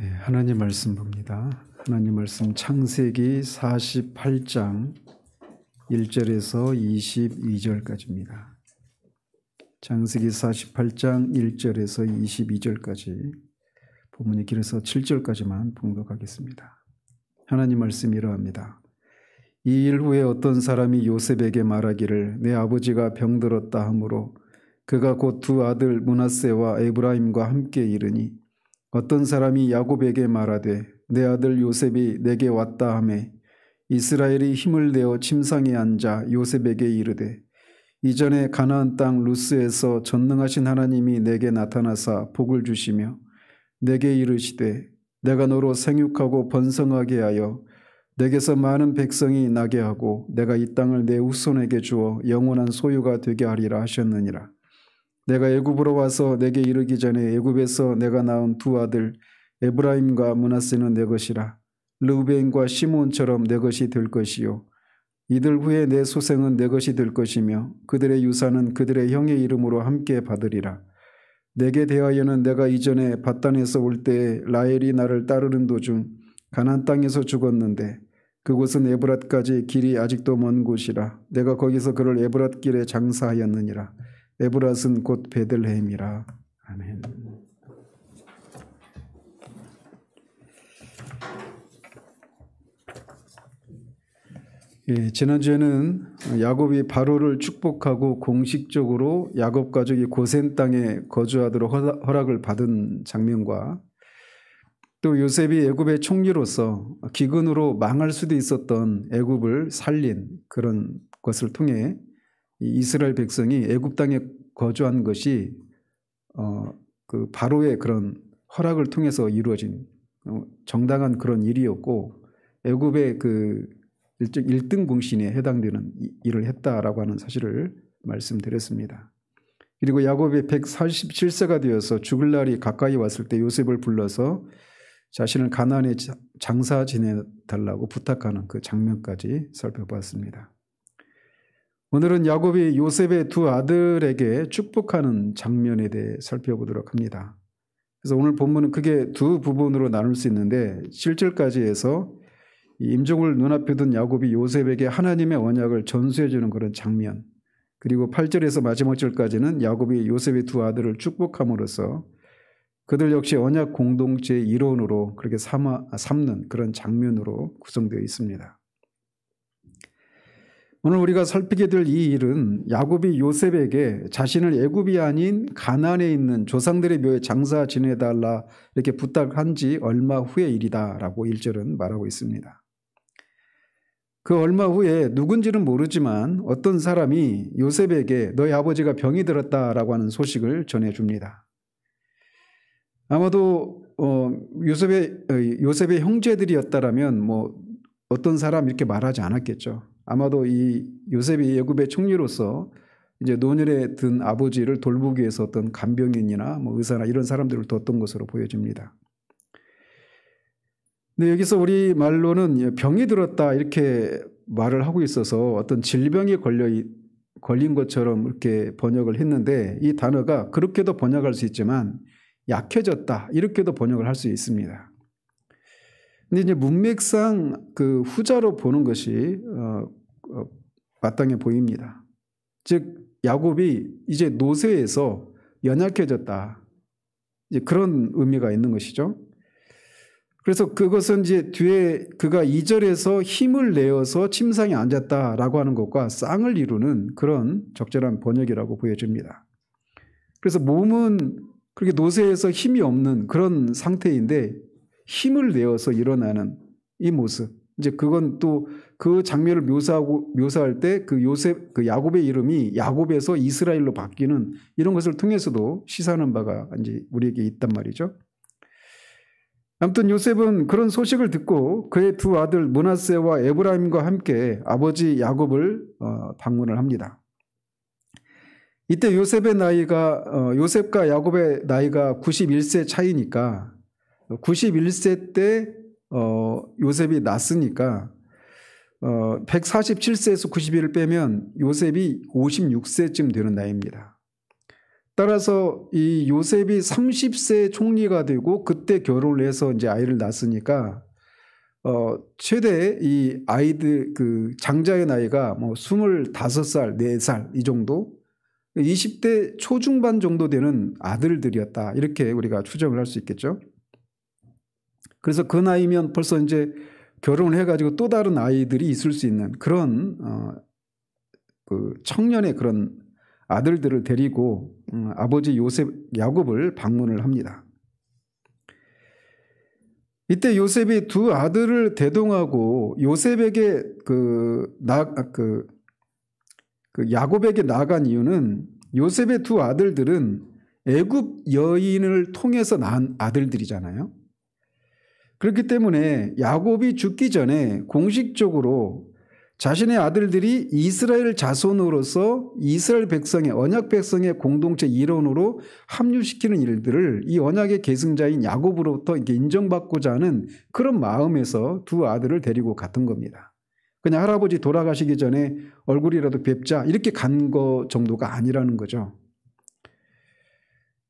하나님 말씀 봅니다. 하나님 말씀 창세기 48장 1절에서 22절까지입니다. 창세기 48장 1절에서 22절까지 본문이 길어서 7절까지만 봉독하겠습니다. 하나님 말씀 이러합니다. 이 일 후에 어떤 사람이 요셉에게 말하기를 내 아버지가 병들었다 하므로 그가 곧 두 아들 므낫세와 에브라임과 함께 이르니 어떤 사람이 야곱에게 말하되 내 아들 요셉이 내게 왔다 하매 이스라엘이 힘을 내어 침상에 앉아 요셉에게 이르되 이전에 가나안 땅 루스에서 전능하신 하나님이 내게 나타나사 복을 주시며 내게 이르시되 내가 너로 생육하고 번성하게 하여 내게서 많은 백성이 나게 하고 내가 이 땅을 내 후손에게 주어 영원한 소유가 되게 하리라 하셨느니라. 내가 애굽으로 와서 내게 이르기 전에 애굽에서 내가 낳은 두 아들 에브라임과 므낫세는 내 것이라. 르우벤과 시몬처럼 내 것이 될 것이요 이들 후에 내 소생은 내 것이 될 것이며 그들의 유산은 그들의 형의 이름으로 함께 받으리라. 내게 대하여는 내가 이전에 밧단에서 올 때에 라헬이 나를 따르는 도중 가나안 땅에서 죽었는데 그곳은 에브랏까지 길이 아직도 먼 곳이라. 내가 거기서 그를 에브랏 길에 장사하였느니라. 에브랏은 곧 베들레헴이라. 아멘. 지난주에는 야곱이 바로를 축복하고 공식적으로 야곱 가족이 고센 땅에 거주하도록 허락을 받은 장면과 또 요셉이 애굽의 총리로서 기근으로 망할 수도 있었던 애굽을 살린 그런 것을 통해 이스라엘 백성이 애굽 땅에 거주한 것이 그 바로의 그런 허락을 통해서 이루어진 정당한 그런 일이었고 애굽의 그 일종 1등 공신에 해당되는 일을 했다라고 하는 사실을 말씀드렸습니다. 그리고 야곱이 147세가 되어서 죽을 날이 가까이 왔을 때 요셉을 불러서 자신을 가나안에 장사 지내달라고 부탁하는 그 장면까지 살펴보았습니다. 오늘은 야곱이 요셉의 두 아들에게 축복하는 장면에 대해 살펴보도록 합니다. 그래서 오늘 본문은 크게 두 부분으로 나눌 수 있는데 7절까지 해서 임종을 눈앞에 둔 야곱이 요셉에게 하나님의 언약을 전수해 주는 그런 장면, 그리고 8절에서 마지막 절까지는 야곱이 요셉의 두 아들을 축복함으로써 그들 역시 언약 공동체의 일원으로 그렇게 삼는 그런 장면으로 구성되어 있습니다. 오늘 우리가 살피게 될 이 일은 야곱이 요셉에게 자신을 애굽이 아닌 가나안에 있는 조상들의 묘에 장사 지내달라 이렇게 부탁한 지 얼마 후의 일이다라고 1절은 말하고 있습니다. 그 얼마 후에 누군지는 모르지만 어떤 사람이 요셉에게 너희 아버지가 병이 들었다라고 하는 소식을 전해줍니다. 아마도 요셉의 형제들이었다라면 뭐 어떤 사람 이렇게 말하지 않았겠죠. 아마도 이 요셉이 애굽의 총리로서 이제 노년에 든 아버지를 돌보기 위해서 어떤 간병인이나 뭐 의사나 이런 사람들을 뒀던 것으로 보여집니다. 근데 여기서 우리 말로는 병이 들었다 이렇게 말을 하고 있어서 어떤 질병에 걸린 것처럼 이렇게 번역을 했는데 이 단어가 그렇게도 번역할 수 있지만 약해졌다 이렇게도 번역을 할 수 있습니다. 근데 이제 문맥상 그 후자로 보는 것이 마땅해 보입니다. 즉 야곱이 이제 노쇠에서 연약해졌다. 이제 그런 의미가 있는 것이죠. 그래서 그것은 이제 뒤에 그가 2절에서 힘을 내어서 침상에 앉았다라고 하는 것과 쌍을 이루는 그런 적절한 번역이라고 보여집니다. 그래서 몸은 그렇게 노쇠해서 힘이 없는 그런 상태인데 힘을 내어서 일어나는 이 모습. 이제 그건 또 그 장면을 묘사할 때 그 야곱의 이름이 야곱에서 이스라엘로 바뀌는 이런 것을 통해서도 시사하는 바가 이제 우리에게 있단 말이죠. 아무튼 요셉은 그런 소식을 듣고 그의 두 아들 므낫세와 에브라임과 함께 아버지 야곱을 방문을 합니다. 이때 요셉과 야곱의 나이가 91세 차이니까 91세 때 요셉이 낳았으니까 147세에서 91을 빼면 요셉이 56세쯤 되는 나이입니다. 따라서 이 요셉이 30세 총리가 되고 그때 결혼을 해서 이제 아이를 낳았으니까 최대 이 아이들 그 장자의 나이가 뭐 25살, 4살 이 정도, 20대 초중반 정도 되는 아들들이었다. 이렇게 우리가 추정을 할 수 있겠죠. 그래서 그 나이면 벌써 이제 결혼을 해가지고 또 다른 아이들이 있을 수 있는 그런 그 청년의 그런 아들들을 데리고 아버지 야곱을 방문을 합니다. 이때 요셉이 두 아들을 대동하고 요셉에게 야곱에게 나간 이유는 요셉의 두 아들들은 애굽 여인을 통해서 낳은 아들들이잖아요. 그렇기 때문에 야곱이 죽기 전에 공식적으로 자신의 아들들이 이스라엘 자손으로서 이스라엘 백성의 언약 백성의 공동체 일원으로 합류시키는 일들을 이 언약의 계승자인 야곱으로부터 이렇게 인정받고자 하는 그런 마음에서 두 아들을 데리고 갔던 겁니다. 그냥 할아버지 돌아가시기 전에 얼굴이라도 뵙자 이렇게 간 거 정도가 아니라는 거죠.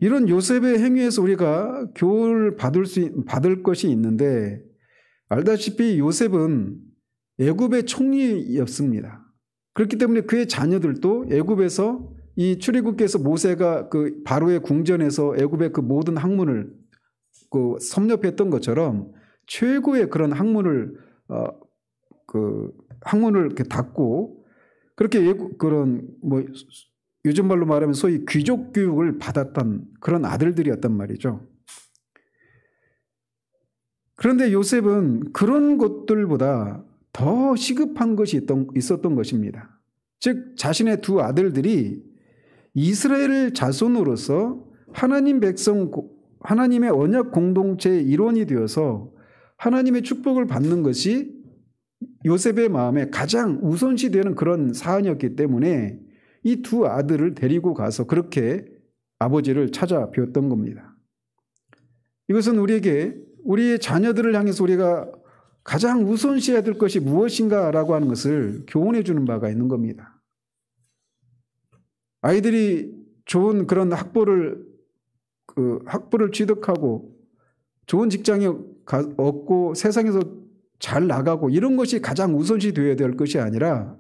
이런 요셉의 행위에서 우리가 교훈을 받을 것이 있는데, 알다시피 요셉은 애굽의 총리였습니다. 그렇기 때문에 그의 자녀들도 애굽에서 이 출애굽기에서 모세가 그 바로의 궁전에서 애굽의 그 모든 학문을 섭렵했던 것처럼 최고의 그런 학문을 이렇게 닦고 그렇게 그런 뭐 요즘 말로 말하면 소위 귀족 교육을 받았던 그런 아들들이었단 말이죠. 그런데 요셉은 그런 것들보다 더 시급한 것이 있었던 것입니다. 즉 자신의 두 아들들이 이스라엘 자손으로서 하나님 백성, 하나님의 언약 공동체의 일원이 되어서 하나님의 축복을 받는 것이 요셉의 마음에 가장 우선시되는 그런 사안이었기 때문에 이 두 아들을 데리고 가서 그렇게 아버지를 찾아뵈었던 겁니다. 이것은 우리에게 우리의 자녀들을 향해서 우리가 가장 우선시해야 될 것이 무엇인가라고 하는 것을 교훈해 주는 바가 있는 겁니다. 아이들이 좋은 그런 학벌을 취득하고 좋은 직장에 얻고 세상에서 잘 나가고 이런 것이 가장 우선시 되어야 될 것이 아니라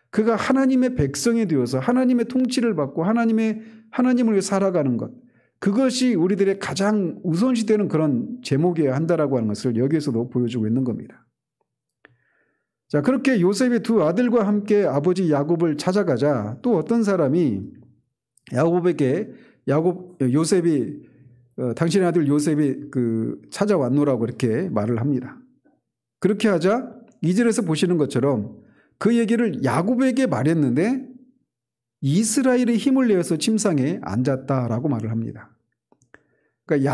그가 하나님의 백성이 되어서 하나님의 통치를 받고 하나님을 위해 살아가는 것, 그것이 우리들의 가장 우선시되는 그런 제목이어야 한다라고 하는 것을 여기에서도 보여주고 있는 겁니다. 자, 그렇게 요셉의 두 아들과 함께 아버지 야곱을 찾아가자 또 어떤 사람이 요셉이 당신의 아들 요셉이 찾아왔노라고 이렇게 말을 합니다. 그렇게 하자 2절에서 보시는 것처럼 그 얘기를 야곱에게 말했는데 이스라엘의 힘을 내어서 침상에 앉았다라고 말을 합니다. 그러니까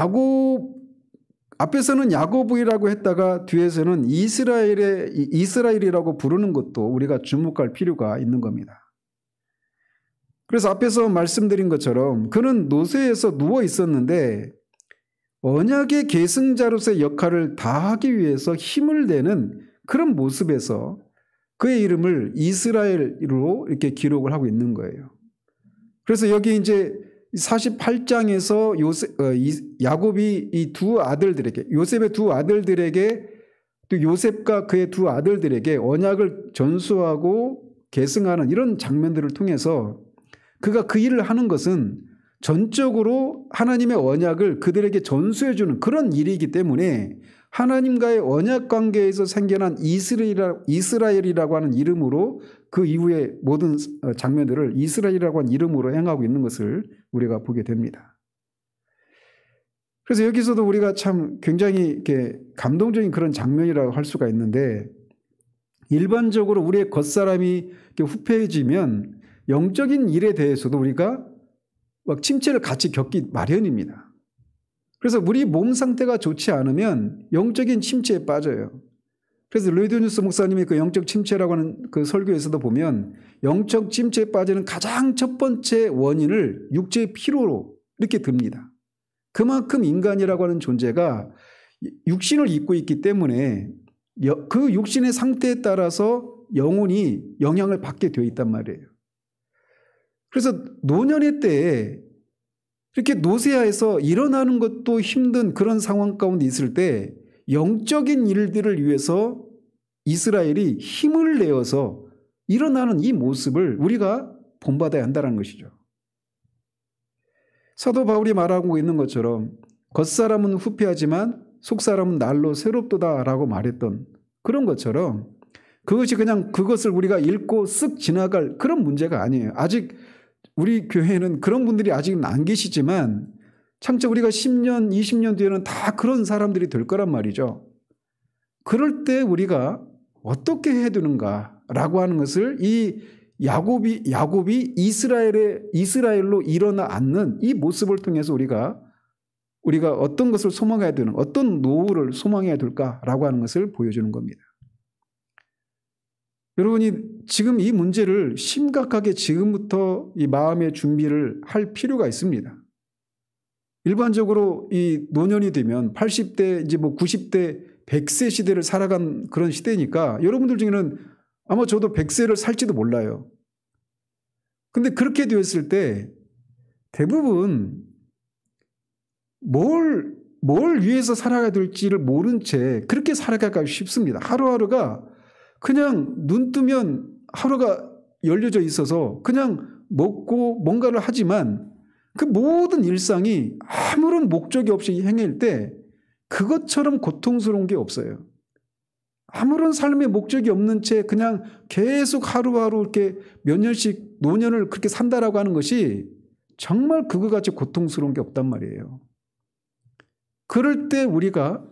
앞에서는 야곱이라고 했다가 뒤에서는 이스라엘이라고 부르는 것도 우리가 주목할 필요가 있는 겁니다. 그래서 앞에서 말씀드린 것처럼 그는 노새에서 누워 있었는데 언약의 계승자로서의 역할을 다하기 위해서 힘을 내는 그런 모습에서 그의 이름을 이스라엘로 이렇게 기록을 하고 있는 거예요. 그래서 여기 이제 48장에서 야곱이 이 두 아들들에게, 요셉의 두 아들들에게, 또 요셉과 그의 두 아들들에게 언약을 전수하고 계승하는 이런 장면들을 통해서 그가 그 일을 하는 것은 전적으로 하나님의 언약을 그들에게 전수해주는 그런 일이기 때문에 하나님과의 언약 관계에서 생겨난 이스라엘이라고 하는 이름으로 그 이후의 모든 장면들을 이스라엘이라고 하는 이름으로 행하고 있는 것을 우리가 보게 됩니다. 그래서 여기서도 우리가 참 굉장히 이렇게 감동적인 그런 장면이라고 할 수가 있는데, 일반적으로 우리의 겉사람이 후패해지면 영적인 일에 대해서도 우리가 막 침체를 같이 겪기 마련입니다. 그래서 우리 몸 상태가 좋지 않으면 영적인 침체에 빠져요. 그래서 르디오누스 목사님이 그 영적 침체라고 하는 그 설교에서도 보면 영적 침체에 빠지는 가장 첫 번째 원인을 육체의 피로로 이렇게 듭니다. 그만큼 인간이라고 하는 존재가 육신을 입고 있기 때문에 그 육신의 상태에 따라서 영혼이 영향을 받게 되어 있단 말이에요. 그래서 노년의 때에 이렇게 노쇠하에서 일어나는 것도 힘든 그런 상황 가운데 있을 때 영적인 일들을 위해서 이스라엘이 힘을 내어서 일어나는 이 모습을 우리가 본받아야 한다는 것이죠. 사도 바울이 말하고 있는 것처럼 겉사람은 후패하지만 속사람은 날로 새롭도다라고 말했던 그런 것처럼 그것이 그냥 그것을 우리가 읽고 쓱 지나갈 그런 문제가 아니에요. 아직 우리 교회에는 그런 분들이 아직은 안 계시지만 창차 우리가 10년, 20년 뒤에는 다 그런 사람들이 될 거란 말이죠. 그럴 때 우리가 어떻게 해야 되는가라고 하는 것을 이 야곱이 이스라엘로 일어나 앉는 이 모습을 통해서 우리가 어떤 것을 소망해야 되는, 어떤 노후를 소망해야 될까라고 하는 것을 보여주는 겁니다. 여러분이 지금 이 문제를 심각하게 지금부터 이 마음의 준비를 할 필요가 있습니다. 일반적으로 이 노년이 되면 80대, 이제 뭐 90대, 100세 시대를 살아간 그런 시대니까 여러분들 중에는 아마 저도 100세를 살지도 몰라요. 근데 그렇게 되었을 때 대부분 뭘 위해서 살아가야 될지를 모른 채 그렇게 살아가기가 쉽습니다. 하루하루가 그냥 눈 뜨면 하루가 열려져 있어서 그냥 먹고 뭔가를 하지만 그 모든 일상이 아무런 목적이 없이 행할 때 그것처럼 고통스러운 게 없어요. 아무런 삶의 목적이 없는 채 그냥 계속 하루하루 이렇게 몇 년씩 노년을 그렇게 산다라고 하는 것이 정말 그거같이 고통스러운 게 없단 말이에요. 그럴 때 우리가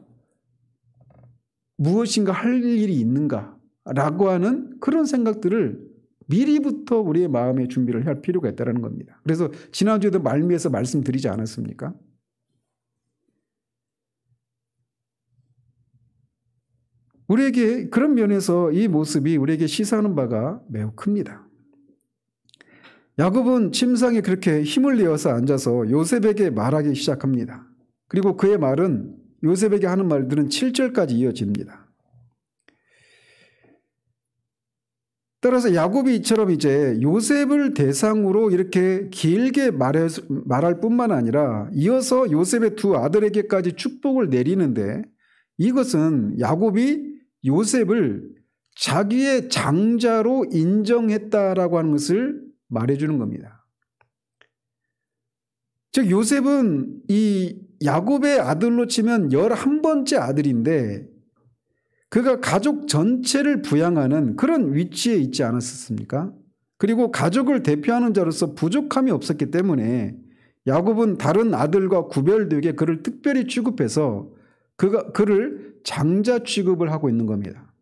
무엇인가 할 일이 있는가라고 하는 그런 생각들을 미리부터 우리의 마음의 준비를 할 필요가 있다는 겁니다. 그래서 지난주에도 말미에서 말씀드리지 않았습니까? 우리에게 그런 면에서 이 모습이 우리에게 시사하는 바가 매우 큽니다. 야곱은 침상에 그렇게 힘을 내어서 앉아서 요셉에게 말하기 시작합니다. 그리고 그의 말은 요셉에게 하는 말들은 7절까지 이어집니다. 따라서 야곱이 이처럼 이제 요셉을 대상으로 이렇게 길게 말할 뿐만 아니라 이어서 요셉의 두 아들에게까지 축복을 내리는데 이것은 야곱이 요셉을 자기의 장자로 인정했다라고 하는 것을 말해주는 겁니다. 즉 요셉은 이 야곱의 아들로 치면 11번째 아들인데 그가 가족 전체를 부양하는 그런 위치에 있지 않았습니까? 그리고 가족을 대표하는 자로서 부족함이 없었기 때문에 야곱은 다른 아들과 구별되게 그를 특별히 취급해서 그를 장자 취급을 하고 있는 겁니다.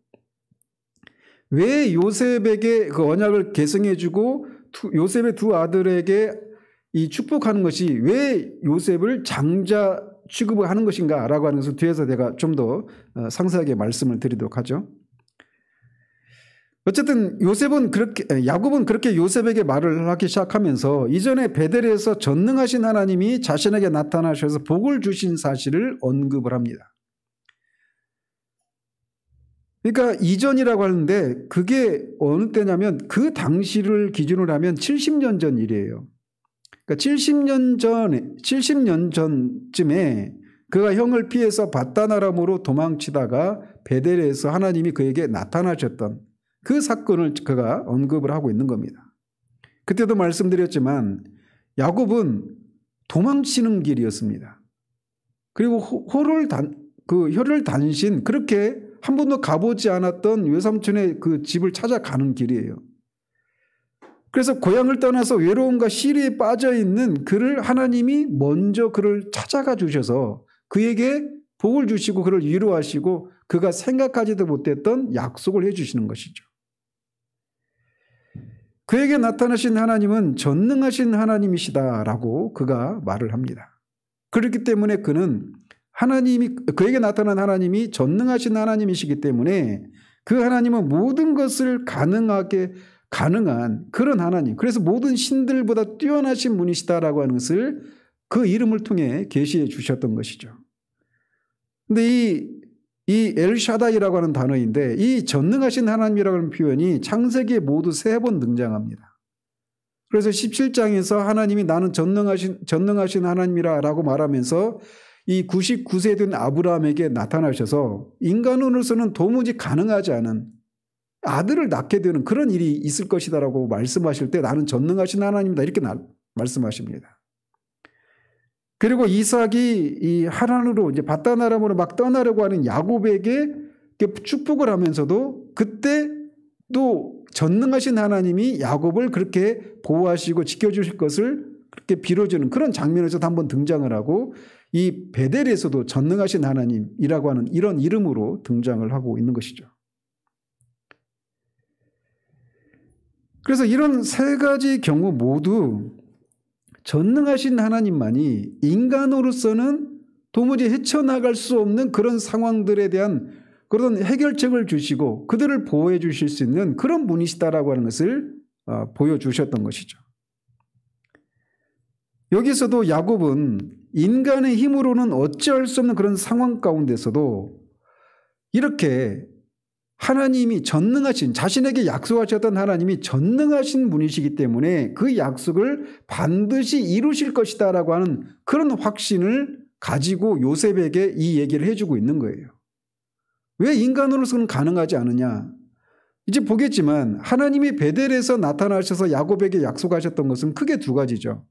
왜 요셉에게 그 언약을 계승해주고 요셉의 두 아들에게 이 축복하는 것이 왜 요셉을 장자 취급을 하는 것인가라고 하는 것을 뒤에서 제가 좀 더 상세하게 말씀을 드리도록 하죠. 어쨌든 야곱은 그렇게 요셉에게 말을 하기 시작하면서 이전에 베델에서 전능하신 하나님이 자신에게 나타나셔서 복을 주신 사실을 언급을 합니다. 그러니까 이전이라고 하는데 그게 어느 때냐면 그 당시를 기준으로 하면 70년 전 일이에요. 그러니까 70년 전쯤에 그가 형을 피해서 밧단 아람으로 도망치다가 베델에서 하나님이 그에게 나타나셨던 그 사건을 그가 언급을 하고 있는 겁니다. 그때도 말씀드렸지만 야곱은 도망치는 길이었습니다. 그리고 혀를 단신 그렇게 한 번도 가보지 않았던 외삼촌의 그 집을 찾아가는 길이에요. 그래서 고향을 떠나서 외로움과 시리에 빠져있는 그를 하나님이 먼저 그를 찾아가 주셔서 그에게 복을 주시고 그를 위로하시고 그가 생각하지도 못했던 약속을 해주시는 것이죠. 그에게 나타나신 하나님은 전능하신 하나님이시다라고 그가 말을 합니다. 그렇기 때문에 그에게 나타난 하나님이 전능하신 하나님이시기 때문에 그 하나님은 모든 것을 가능한 그런 하나님, 그래서 모든 신들보다 뛰어나신 분이시다라고 하는 것을 그 이름을 통해 계시해 주셨던 것이죠. 근데 이 엘샤다이라고 하는 단어인데 이 전능하신 하나님이라고 하는 표현이 창세기에 모두 3번 등장합니다. 그래서 17장에서 하나님이 나는 전능하신 하나님이라 라고 말하면서 이 99세 된 아브라함에게 나타나셔서 인간으로서는 도무지 가능하지 않은 아들을 낳게 되는 그런 일이 있을 것이다 라고 말씀하실 때 나는 전능하신 하나님이다 이렇게 말씀하십니다. 그리고 이삭이 이 하란으로 이제 밧단아람으로 막 떠나려고 하는 야곱에게 축복을 하면서도 그때 또 전능하신 하나님이 야곱을 그렇게 보호하시고 지켜주실 것을 그렇게 빌어주는 그런 장면에서도 한번 등장을 하고 이 베델에서도 전능하신 하나님이라고 하는 이런 이름으로 등장을 하고 있는 것이죠. 그래서 이런 세 가지 경우 모두 전능하신 하나님만이 인간으로서는 도무지 헤쳐나갈 수 없는 그런 상황들에 대한 그런 해결책을 주시고 그들을 보호해 주실 수 있는 그런 분이시다라고 하는 것을 보여주셨던 것이죠. 여기서도 야곱은 인간의 힘으로는 어찌할 수 없는 그런 상황 가운데서도 이렇게 하나님이 전능하신 자신에게 약속하셨던 하나님이 전능하신 분이시기 때문에 그 약속을 반드시 이루실 것이다라고 하는 그런 확신을 가지고 요셉에게 이 얘기를 해주고 있는 거예요. 왜 인간으로서는 가능하지 않느냐? 이제 보겠지만 하나님이 베델에서 나타나셔서 야곱에게 약속하셨던 것은 크게 두 가지죠.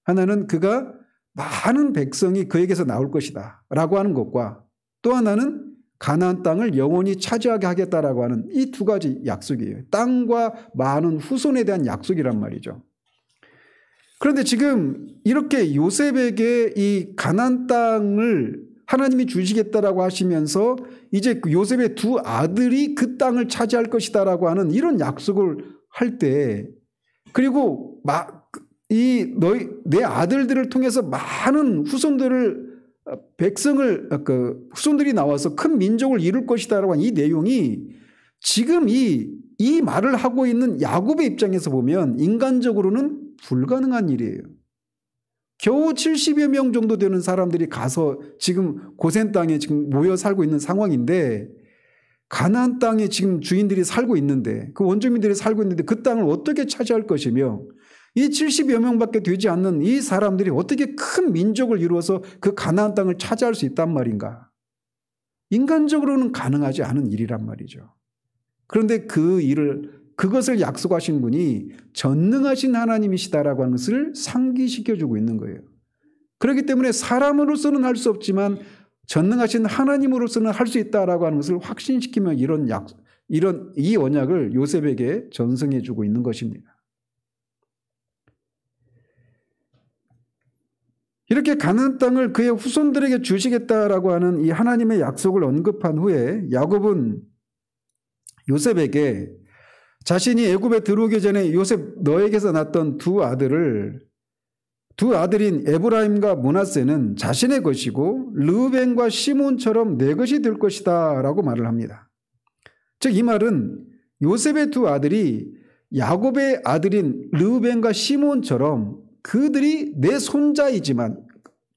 하나는 그가 많은 백성이 그에게서 나올 것이다 라고 하는 것과 또 하나는 가나안 땅을 영원히 차지하게 하겠다라고 하는 이 두 가지 약속이에요. 땅과 많은 후손에 대한 약속이란 말이죠. 그런데 지금 이렇게 요셉에게 이 가나안 땅을 하나님이 주시겠다라고 하시면서 이제 요셉의 두 아들이 그 땅을 차지할 것이다라고 하는 이런 약속을 할 때 그리고 내 아들들을 통해서 많은 후손들이 나와서 큰 민족을 이룰 것이다라고 하는 이 내용이 지금 이 말을 하고 있는 야곱의 입장에서 보면 인간적으로는 불가능한 일이에요. 겨우 70여 명 정도 되는 사람들이 가서 지금 고센 땅에 지금 모여 살고 있는 상황인데 가나안 땅에 지금 주인들이 살고 있는데 그 원주민들이 살고 있는데 그 땅을 어떻게 차지할 것이며 이 70여 명밖에 되지 않는 이 사람들이 어떻게 큰 민족을 이루어서 그 가나안 땅을 차지할 수 있단 말인가? 인간적으로는 가능하지 않은 일이란 말이죠. 그런데 그것을 약속하신 분이 전능하신 하나님이시다라고 하는 것을 상기시켜주고 있는 거예요. 그렇기 때문에 사람으로서는 할 수 없지만 전능하신 하나님으로서는 할 수 있다라고 하는 것을 확신시키며 이 언약을 요셉에게 전승해주고 있는 것입니다. 이렇게 가나안 땅을 그의 후손들에게 주시겠다라고 하는 이 하나님의 약속을 언급한 후에 야곱은 요셉에게 자신이 애굽에 들어오기 전에 요셉 너에게서 낳았던 두 아들인 에브라임과 므낫세는 자신의 것이고 르우벤과 시몬처럼 내 것이 될 것이다 라고 말을 합니다. 즉 이 말은 요셉의 두 아들이 야곱의 아들인 르우벤과 시몬처럼 그들이 내 손자이지만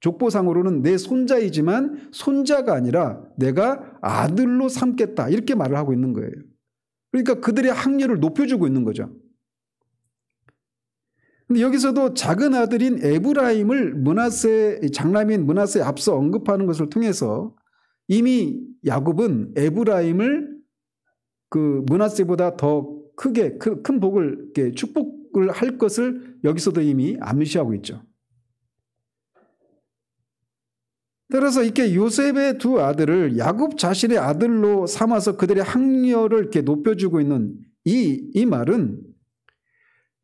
족보상으로는 내 손자이지만 손자가 아니라 내가 아들로 삼겠다 이렇게 말을 하고 있는 거예요. 그러니까 그들의 학렬을 높여주고 있는 거죠. 근데 여기서도 작은 아들인 에브라임을 장남인 므낫세에 앞서 언급하는 것을 통해서 이미 야곱은 에브라임을 그 므낫세보다 더 크게 큰 복을 축복을 할 것을 여기서도 이미 암시하고 있죠. 따라서 이렇게 요셉의 두 아들을 야곱 자신의 아들로 삼아서 그들의 학렬을 이렇게 높여주고 있는 이 말은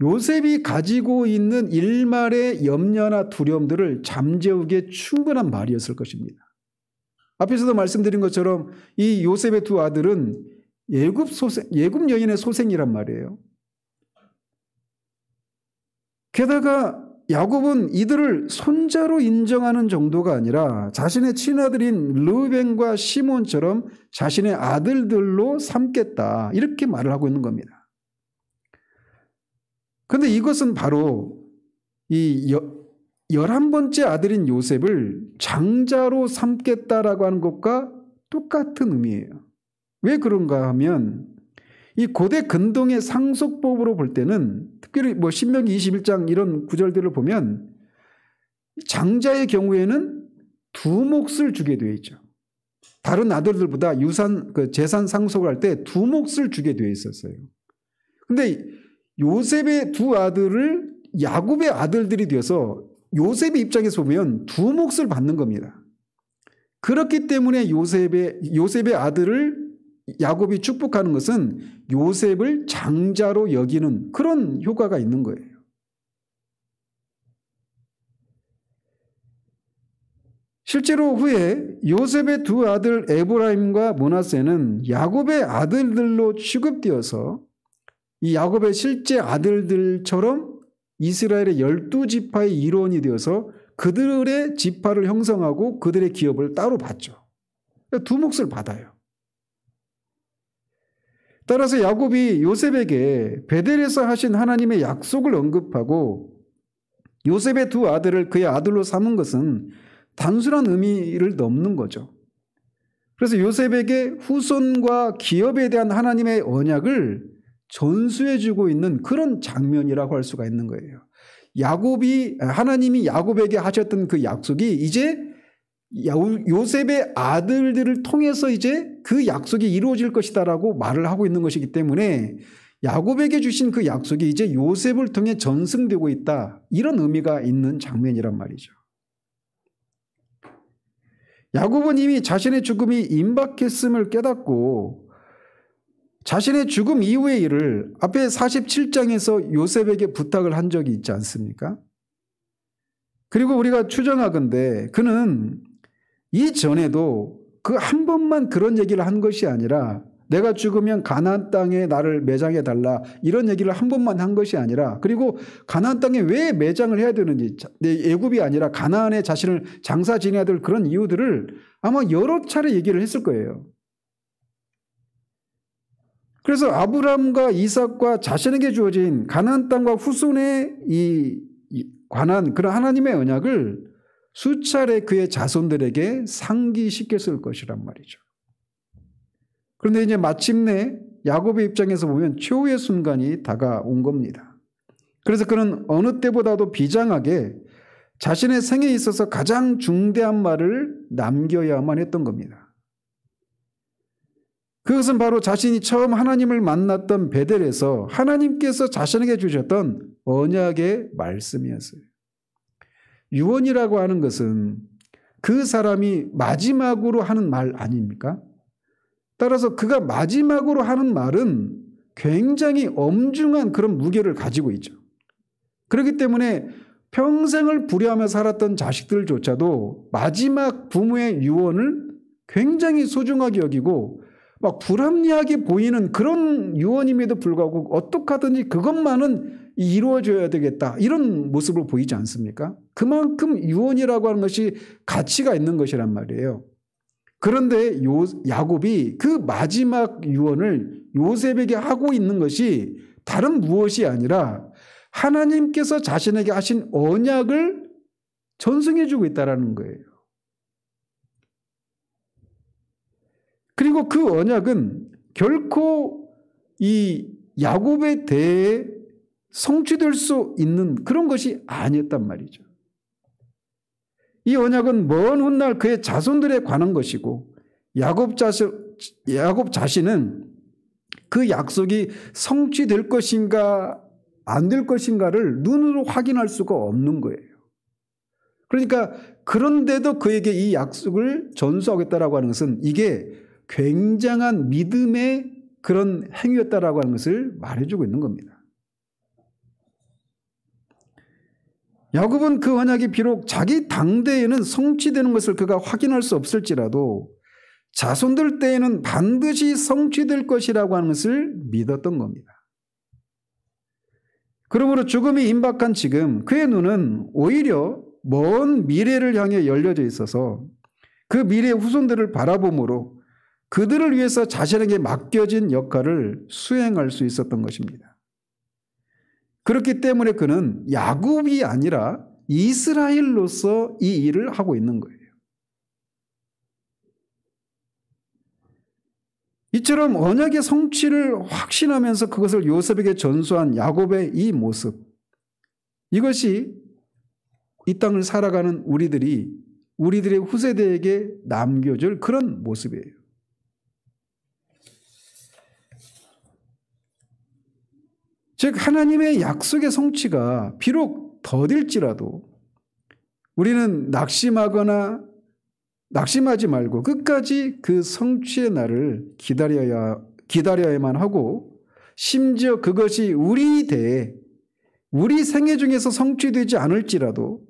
요셉이 가지고 있는 일말의 염려나 두려움들을 잠재우기에 충분한 말이었을 것입니다. 앞에서도 말씀드린 것처럼 이 요셉의 두 아들은 예굽 여인의 소생이란 말이에요. 게다가 야곱은 이들을 손자로 인정하는 정도가 아니라 자신의 친아들인 르우벤과 시몬처럼 자신의 아들들로 삼겠다 이렇게 말을 하고 있는 겁니다. 그런데 이것은 바로 이 11번째 아들인 요셉을 장자로 삼겠다라고 하는 것과 똑같은 의미예요. 왜 그런가 하면 이 고대 근동의 상속법으로 볼 때는 특별히 뭐 신명기 21장 이런 구절들을 보면 장자의 경우에는 두 몫을 주게 되어 있죠. 다른 아들들보다 재산 상속을 할 때 두 몫을 주게 되어 있었어요. 근데 요셉의 두 아들을 야곱의 아들들이 되어서 요셉의 입장에서 보면 두 몫을 받는 겁니다. 그렇기 때문에 요셉의 아들을 야곱이 축복하는 것은 요셉을 장자로 여기는 그런 효과가 있는 거예요. 실제로 후에 요셉의 두 아들 에브라임과 므낫세는 야곱의 아들들로 취급되어서 이 야곱의 실제 아들들처럼 이스라엘의 12지파의 일원이 되어서 그들의 지파를 형성하고 그들의 기업을 따로 받죠. 두 몫을 받아요. 따라서 야곱이 요셉에게 베델에서 하신 하나님의 약속을 언급하고 요셉의 두 아들을 그의 아들로 삼은 것은 단순한 의미를 넘는 거죠. 그래서 요셉에게 후손과 기업에 대한 하나님의 언약을 전수해주고 있는 그런 장면이라고 할 수가 있는 거예요. 하나님이 야곱에게 하셨던 그 약속이 이제 요셉의 아들들을 통해서 이제 그 약속이 이루어질 것이다라고 말을 하고 있는 것이기 때문에 야곱에게 주신 그 약속이 이제 요셉을 통해 전승되고 있다. 이런 의미가 있는 장면이란 말이죠. 야곱은 이미 자신의 죽음이 임박했음을 깨닫고 자신의 죽음 이후의 일을 앞에 47장에서 요셉에게 부탁을 한 적이 있지 않습니까? 그리고 우리가 추정하건대 그는 이전에도 그 한 번만 그런 얘기를 한 것이 아니라 내가 죽으면 가나안 땅에 나를 매장해 달라 이런 얘기를 한 번만 한 것이 아니라 그리고 가나안 땅에 왜 매장을 해야 되는지 애굽이 아니라 가나안에 자신을 장사 지내야 될 그런 이유들을 아마 여러 차례 얘기를 했을 거예요. 그래서 아브람과 이삭과 자신에게 주어진 가나안 땅과 후손에 관한 그런 하나님의 언약을 수차례 그의 자손들에게 상기시켰을 것이란 말이죠. 그런데 이제 마침내 야곱의 입장에서 보면 최후의 순간이 다가온 겁니다. 그래서 그는 어느 때보다도 비장하게 자신의 생에 있어서 가장 중대한 말을 남겨야만 했던 겁니다. 그것은 바로 자신이 처음 하나님을 만났던 베델에서 하나님께서 자신에게 주셨던 언약의 말씀이었어요. 유언이라고 하는 것은 그 사람이 마지막으로 하는 말 아닙니까? 따라서 그가 마지막으로 하는 말은 굉장히 엄중한 그런 무게를 가지고 있죠. 그렇기 때문에 평생을 불효하며 살았던 자식들조차도 마지막 부모의 유언을 굉장히 소중하게 여기고 막 불합리하게 보이는 그런 유언임에도 불구하고 어떻게 하든지 그것만은 이루어져야 되겠다 이런 모습을 보이지 않습니까? 그만큼 유언이라고 하는 것이 가치가 있는 것이란 말이에요. 그런데 야곱이 그 마지막 유언을 요셉에게 하고 있는 것이 다른 무엇이 아니라 하나님께서 자신에게 하신 언약을 전승해 주고 있다는 거예요. 그리고 그 언약은 결코 이 야곱에 대해 성취될 수 있는 그런 것이 아니었단 말이죠. 이 언약은 먼 훗날 그의 자손들에 관한 것이고 야곱 자신은 그 약속이 성취될 것인가 안 될 것인가를 눈으로 확인할 수가 없는 거예요. 그러니까 그런데도 그에게 이 약속을 전수하겠다라고 하는 것은 이게 굉장한 믿음의 그런 행위였다라고 하는 것을 말해주고 있는 겁니다. 야곱은 그 언약이 비록 자기 당대에는 성취되는 것을 그가 확인할 수 없을지라도 자손들 때에는 반드시 성취될 것이라고 하는 것을 믿었던 겁니다. 그러므로 죽음이 임박한 지금 그의 눈은 오히려 먼 미래를 향해 열려져 있어서 그 미래의 후손들을 바라보므로 그들을 위해서 자신에게 맡겨진 역할을 수행할 수 있었던 것입니다. 그렇기 때문에 그는 야곱이 아니라 이스라엘로서 이 일을 하고 있는 거예요. 이처럼 언약의 성취를 확신하면서 그것을 요셉에게 전수한 야곱의 이 모습, 이것이 이 땅을 살아가는 우리들의 후세대에게 남겨줄 그런 모습이에요. 즉 하나님의 약속의 성취가 비록 더딜지라도 우리는 낙심하지 말고 끝까지 그 성취의 날을 기다려야만 하고, 심지어 그것이 우리 생애 중에서 성취되지 않을지라도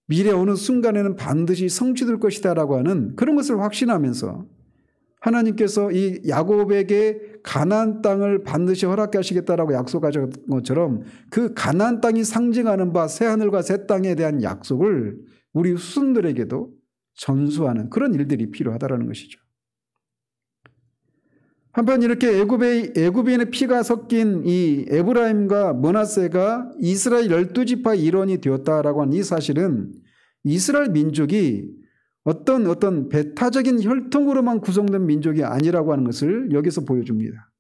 미래 어느 순간에는 반드시 성취될 것이다라고 하는 그런 것을 확신하면서 하나님께서 이 야곱에게 가나안 땅을 반드시 허락하시겠다라고 약속하신 것처럼 그 가나안 땅이 상징하는 바 새 하늘과 새 땅에 대한 약속을 우리 후손들에게도 전수하는 그런 일들이 필요하다라는 것이죠. 한편 이렇게 애굽인의 피가 섞인 이 에브라임과 므낫세가 이스라엘 12지파의 일원이 되었다라고 하는 이 사실은 이스라엘 민족이 어떤 배타적인 혈통으로만 구성된 민족이 아니라고 하는 것을 여기서 보여줍니다.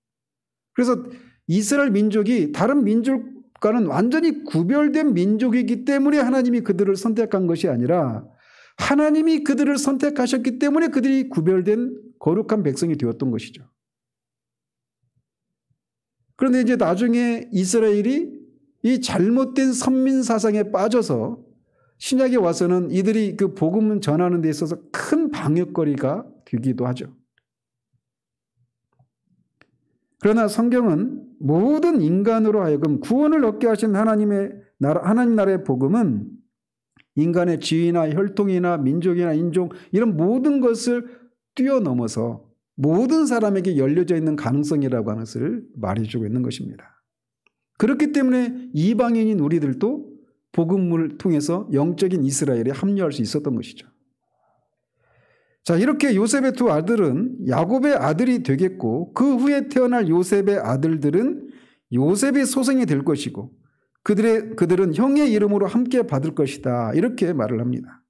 그래서 이스라엘 민족이 다른 민족과는 완전히 구별된 민족이기 때문에 하나님이 그들을 선택한 것이 아니라 하나님이 그들을 선택하셨기 때문에 그들이 구별된 거룩한 백성이 되었던 것이죠. 그런데 이제 나중에 이스라엘이 이 잘못된 선민 사상에 빠져서 신약에 와서는 이들이 그 복음을 전하는 데 있어서 큰 방역거리가 되기도 하죠. 그러나 성경은 모든 인간으로 하여금 구원을 얻게 하신 하나님 나라의 복음은 인간의 지위나 혈통이나 민족이나 인종 이런 모든 것을 뛰어넘어서 모든 사람에게 열려져 있는 가능성이라고 하는 것을 말해주고 있는 것입니다. 그렇기 때문에 이방인인 우리들도 복음을 통해서 영적인 이스라엘에 합류할 수 있었던 것이죠. 자, 이렇게 요셉의 두 아들은 야곱의 아들이 되겠고 그 후에 태어날 요셉의 아들들은 요셉의 소생이 될 것이고 그들은 형의 이름으로 함께 받을 것이다. 이렇게 말을 합니다.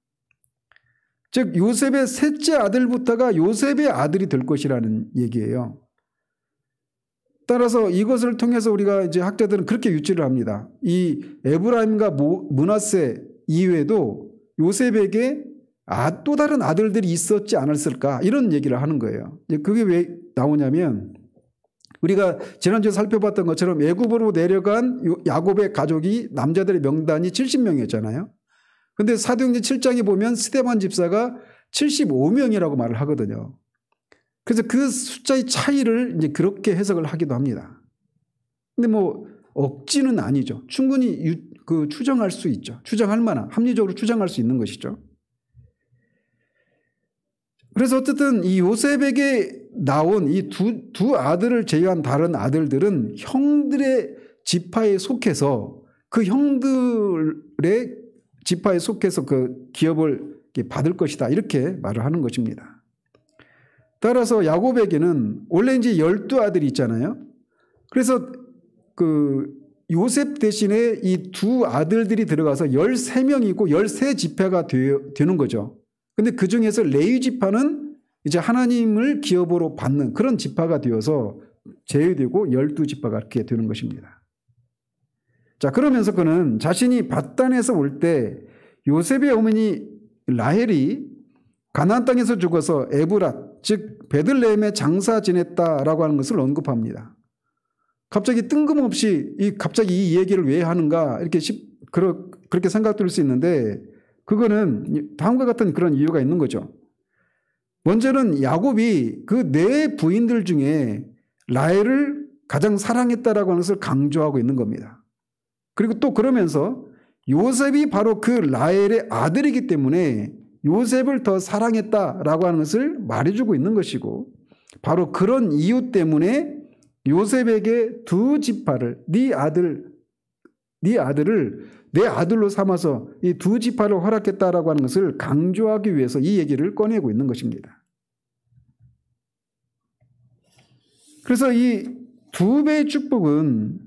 즉 요셉의 셋째 아들부터가 요셉의 아들이 될 것이라는 얘기예요. 따라서 이것을 통해서 우리가 이제 학자들은 그렇게 유추를 합니다. 이 에브라임과 므낫세 이외에도 요셉에게 또 다른 아들들이 있었지 않았을까 이런 얘기를 하는 거예요. 그게 왜 나오냐면 우리가 지난주에 살펴봤던 것처럼 애굽으로 내려간 야곱의 가족이 남자들의 명단이 70명이었잖아요. 그런데 사도행전 7장에 보면 스데반 집사가 75명이라고 말을 하거든요. 그래서 그 숫자의 차이를 이제 그렇게 해석을 하기도 합니다. 근데 뭐 억지는 아니죠. 충분히 추정할 수 있죠. 추정할 만한, 합리적으로 추정할 수 있는 것이죠. 그래서 어쨌든 이 요셉에게 나온 이 두 아들을 제외한 다른 아들들은 형들의 지파에 속해서 그 형들의 지파에 속해서 그 기업을 받을 것이다. 이렇게 말을 하는 것입니다. 따라서 야곱에게는 원래 이제 12아들이 있잖아요. 그래서 그 요셉 대신에 이 두 아들들이 들어가서 13명이고 13지파가 되는 거죠. 근데 그 중에서 레위 지파는 이제 하나님을 기업으로 받는 그런 지파가 되어서 제외되고 12지파가 이렇게 되는 것입니다. 자, 그러면서 그는 자신이 밧단에서 올 때 요셉의 어머니 라헬이 가나안 땅에서 죽어서 에브랏 즉 베들레헴에 장사 지냈다라고 하는 것을 언급합니다. 갑자기 뜬금없이 갑자기 이 얘기를 왜 하는가 이렇게 그렇게 생각될 수 있는데 그거는 다음과 같은 그런 이유가 있는 거죠. 먼저는 야곱이 그 네 부인들 중에 라헬을 가장 사랑했다라고 하는 것을 강조하고 있는 겁니다. 그리고 또 그러면서 요셉이 바로 그 라헬의 아들이기 때문에 요셉을 더 사랑했다라고 하는 것을 말해주고 있는 것이고 바로 그런 이유 때문에 요셉에게 두 지파를 네 아들을 내 아들로 삼아서 이 두 지파를 허락했다라고 하는 것을 강조하기 위해서 이 얘기를 꺼내고 있는 것입니다. 그래서 이 두 배의 축복은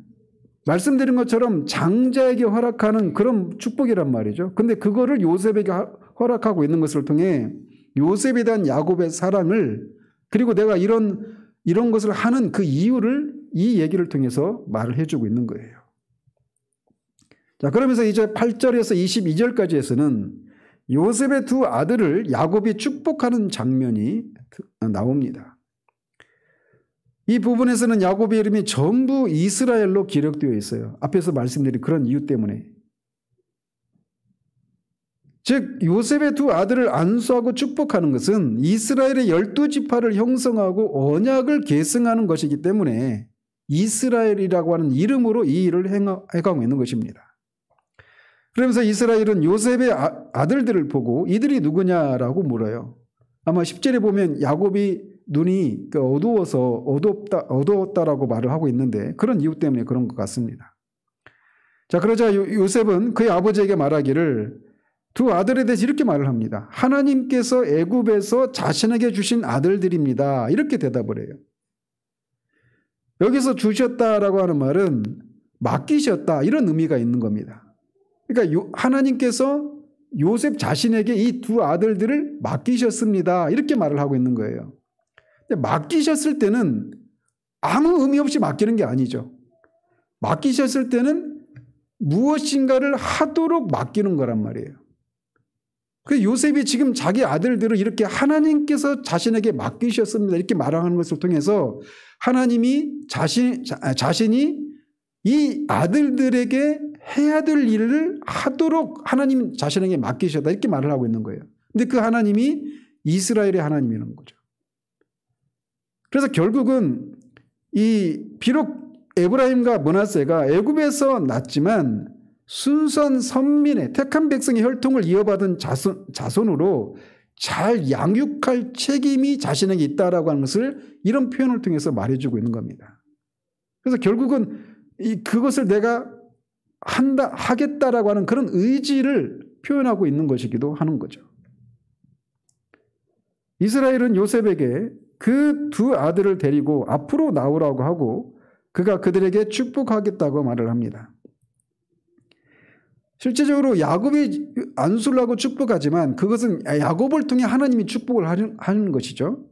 말씀드린 것처럼 장자에게 허락하는 그런 축복이란 말이죠. 근데 그거를 요셉에게 허락하고 있는 것을 통해 요셉에 대한 야곱의 사랑을 그리고 내가 이런 이런 것을 하는 그 이유를 이 얘기를 통해서 말을 해주고 있는 거예요. 자, 그러면서 이제 8절에서 22절까지에서는 요셉의 두 아들을 야곱이 축복하는 장면이 나옵니다. 이 부분에서는 야곱의 이름이 전부 이스라엘로 기록되어 있어요. 앞에서 말씀드린 그런 이유 때문에. 즉 요셉의 두 아들을 안수하고 축복하는 것은 이스라엘의 12지파를 형성하고 언약을 계승하는 것이기 때문에 이스라엘이라고 하는 이름으로 이 일을 행하고 있는 것입니다. 그러면서 이스라엘은 요셉의 아들들을 보고 이들이 누구냐라고 물어요. 아마 10절에 보면 야곱이 눈이 어두웠다라고 말을 하고 있는데 그런 이유 때문에 그런 것 같습니다. 자, 그러자 요셉은 그의 아버지에게 말하기를 두 아들에 대해서 이렇게 말을 합니다. 하나님께서 애굽에서 자신에게 주신 아들들입니다. 이렇게 대답을 해요. 여기서 주셨다라고 하는 말은 맡기셨다 이런 의미가 있는 겁니다. 그러니까 하나님께서 요셉 자신에게 이 두 아들들을 맡기셨습니다. 이렇게 말을 하고 있는 거예요. 근데 맡기셨을 때는 아무 의미 없이 맡기는 게 아니죠. 맡기셨을 때는 무엇인가를 하도록 맡기는 거란 말이에요. 그 요셉이 지금 자기 아들들을 이렇게 하나님께서 자신에게 맡기셨습니다. 이렇게 말하는 것을 통해서 하나님이 자신이 이 아들들에게 해야 될 일을 하도록 하나님 자신에게 맡기셨다. 이렇게 말을 하고 있는 거예요. 근데 그 하나님이 이스라엘의 하나님이라는 거죠. 그래서 결국은 비록 에브라임과 므낫세가 애굽에서 났지만 순수한 선민의 택한 백성의 혈통을 이어받은 자손으로 잘 양육할 책임이 자신에게 있다라고 하는 것을 이런 표현을 통해서 말해주고 있는 겁니다. 그래서 결국은 그것을 내가 하겠다라고 하는 그런 의지를 표현하고 있는 것이기도 하는 거죠. 이스라엘은 요셉에게 그 두 아들을 데리고 앞으로 나오라고 하고 그가 그들에게 축복하겠다고 말을 합니다. 실제적으로 야곱이 안수를 하고 축복하지만 그것은 야곱을 통해 하나님이 축복을 하는 것이죠.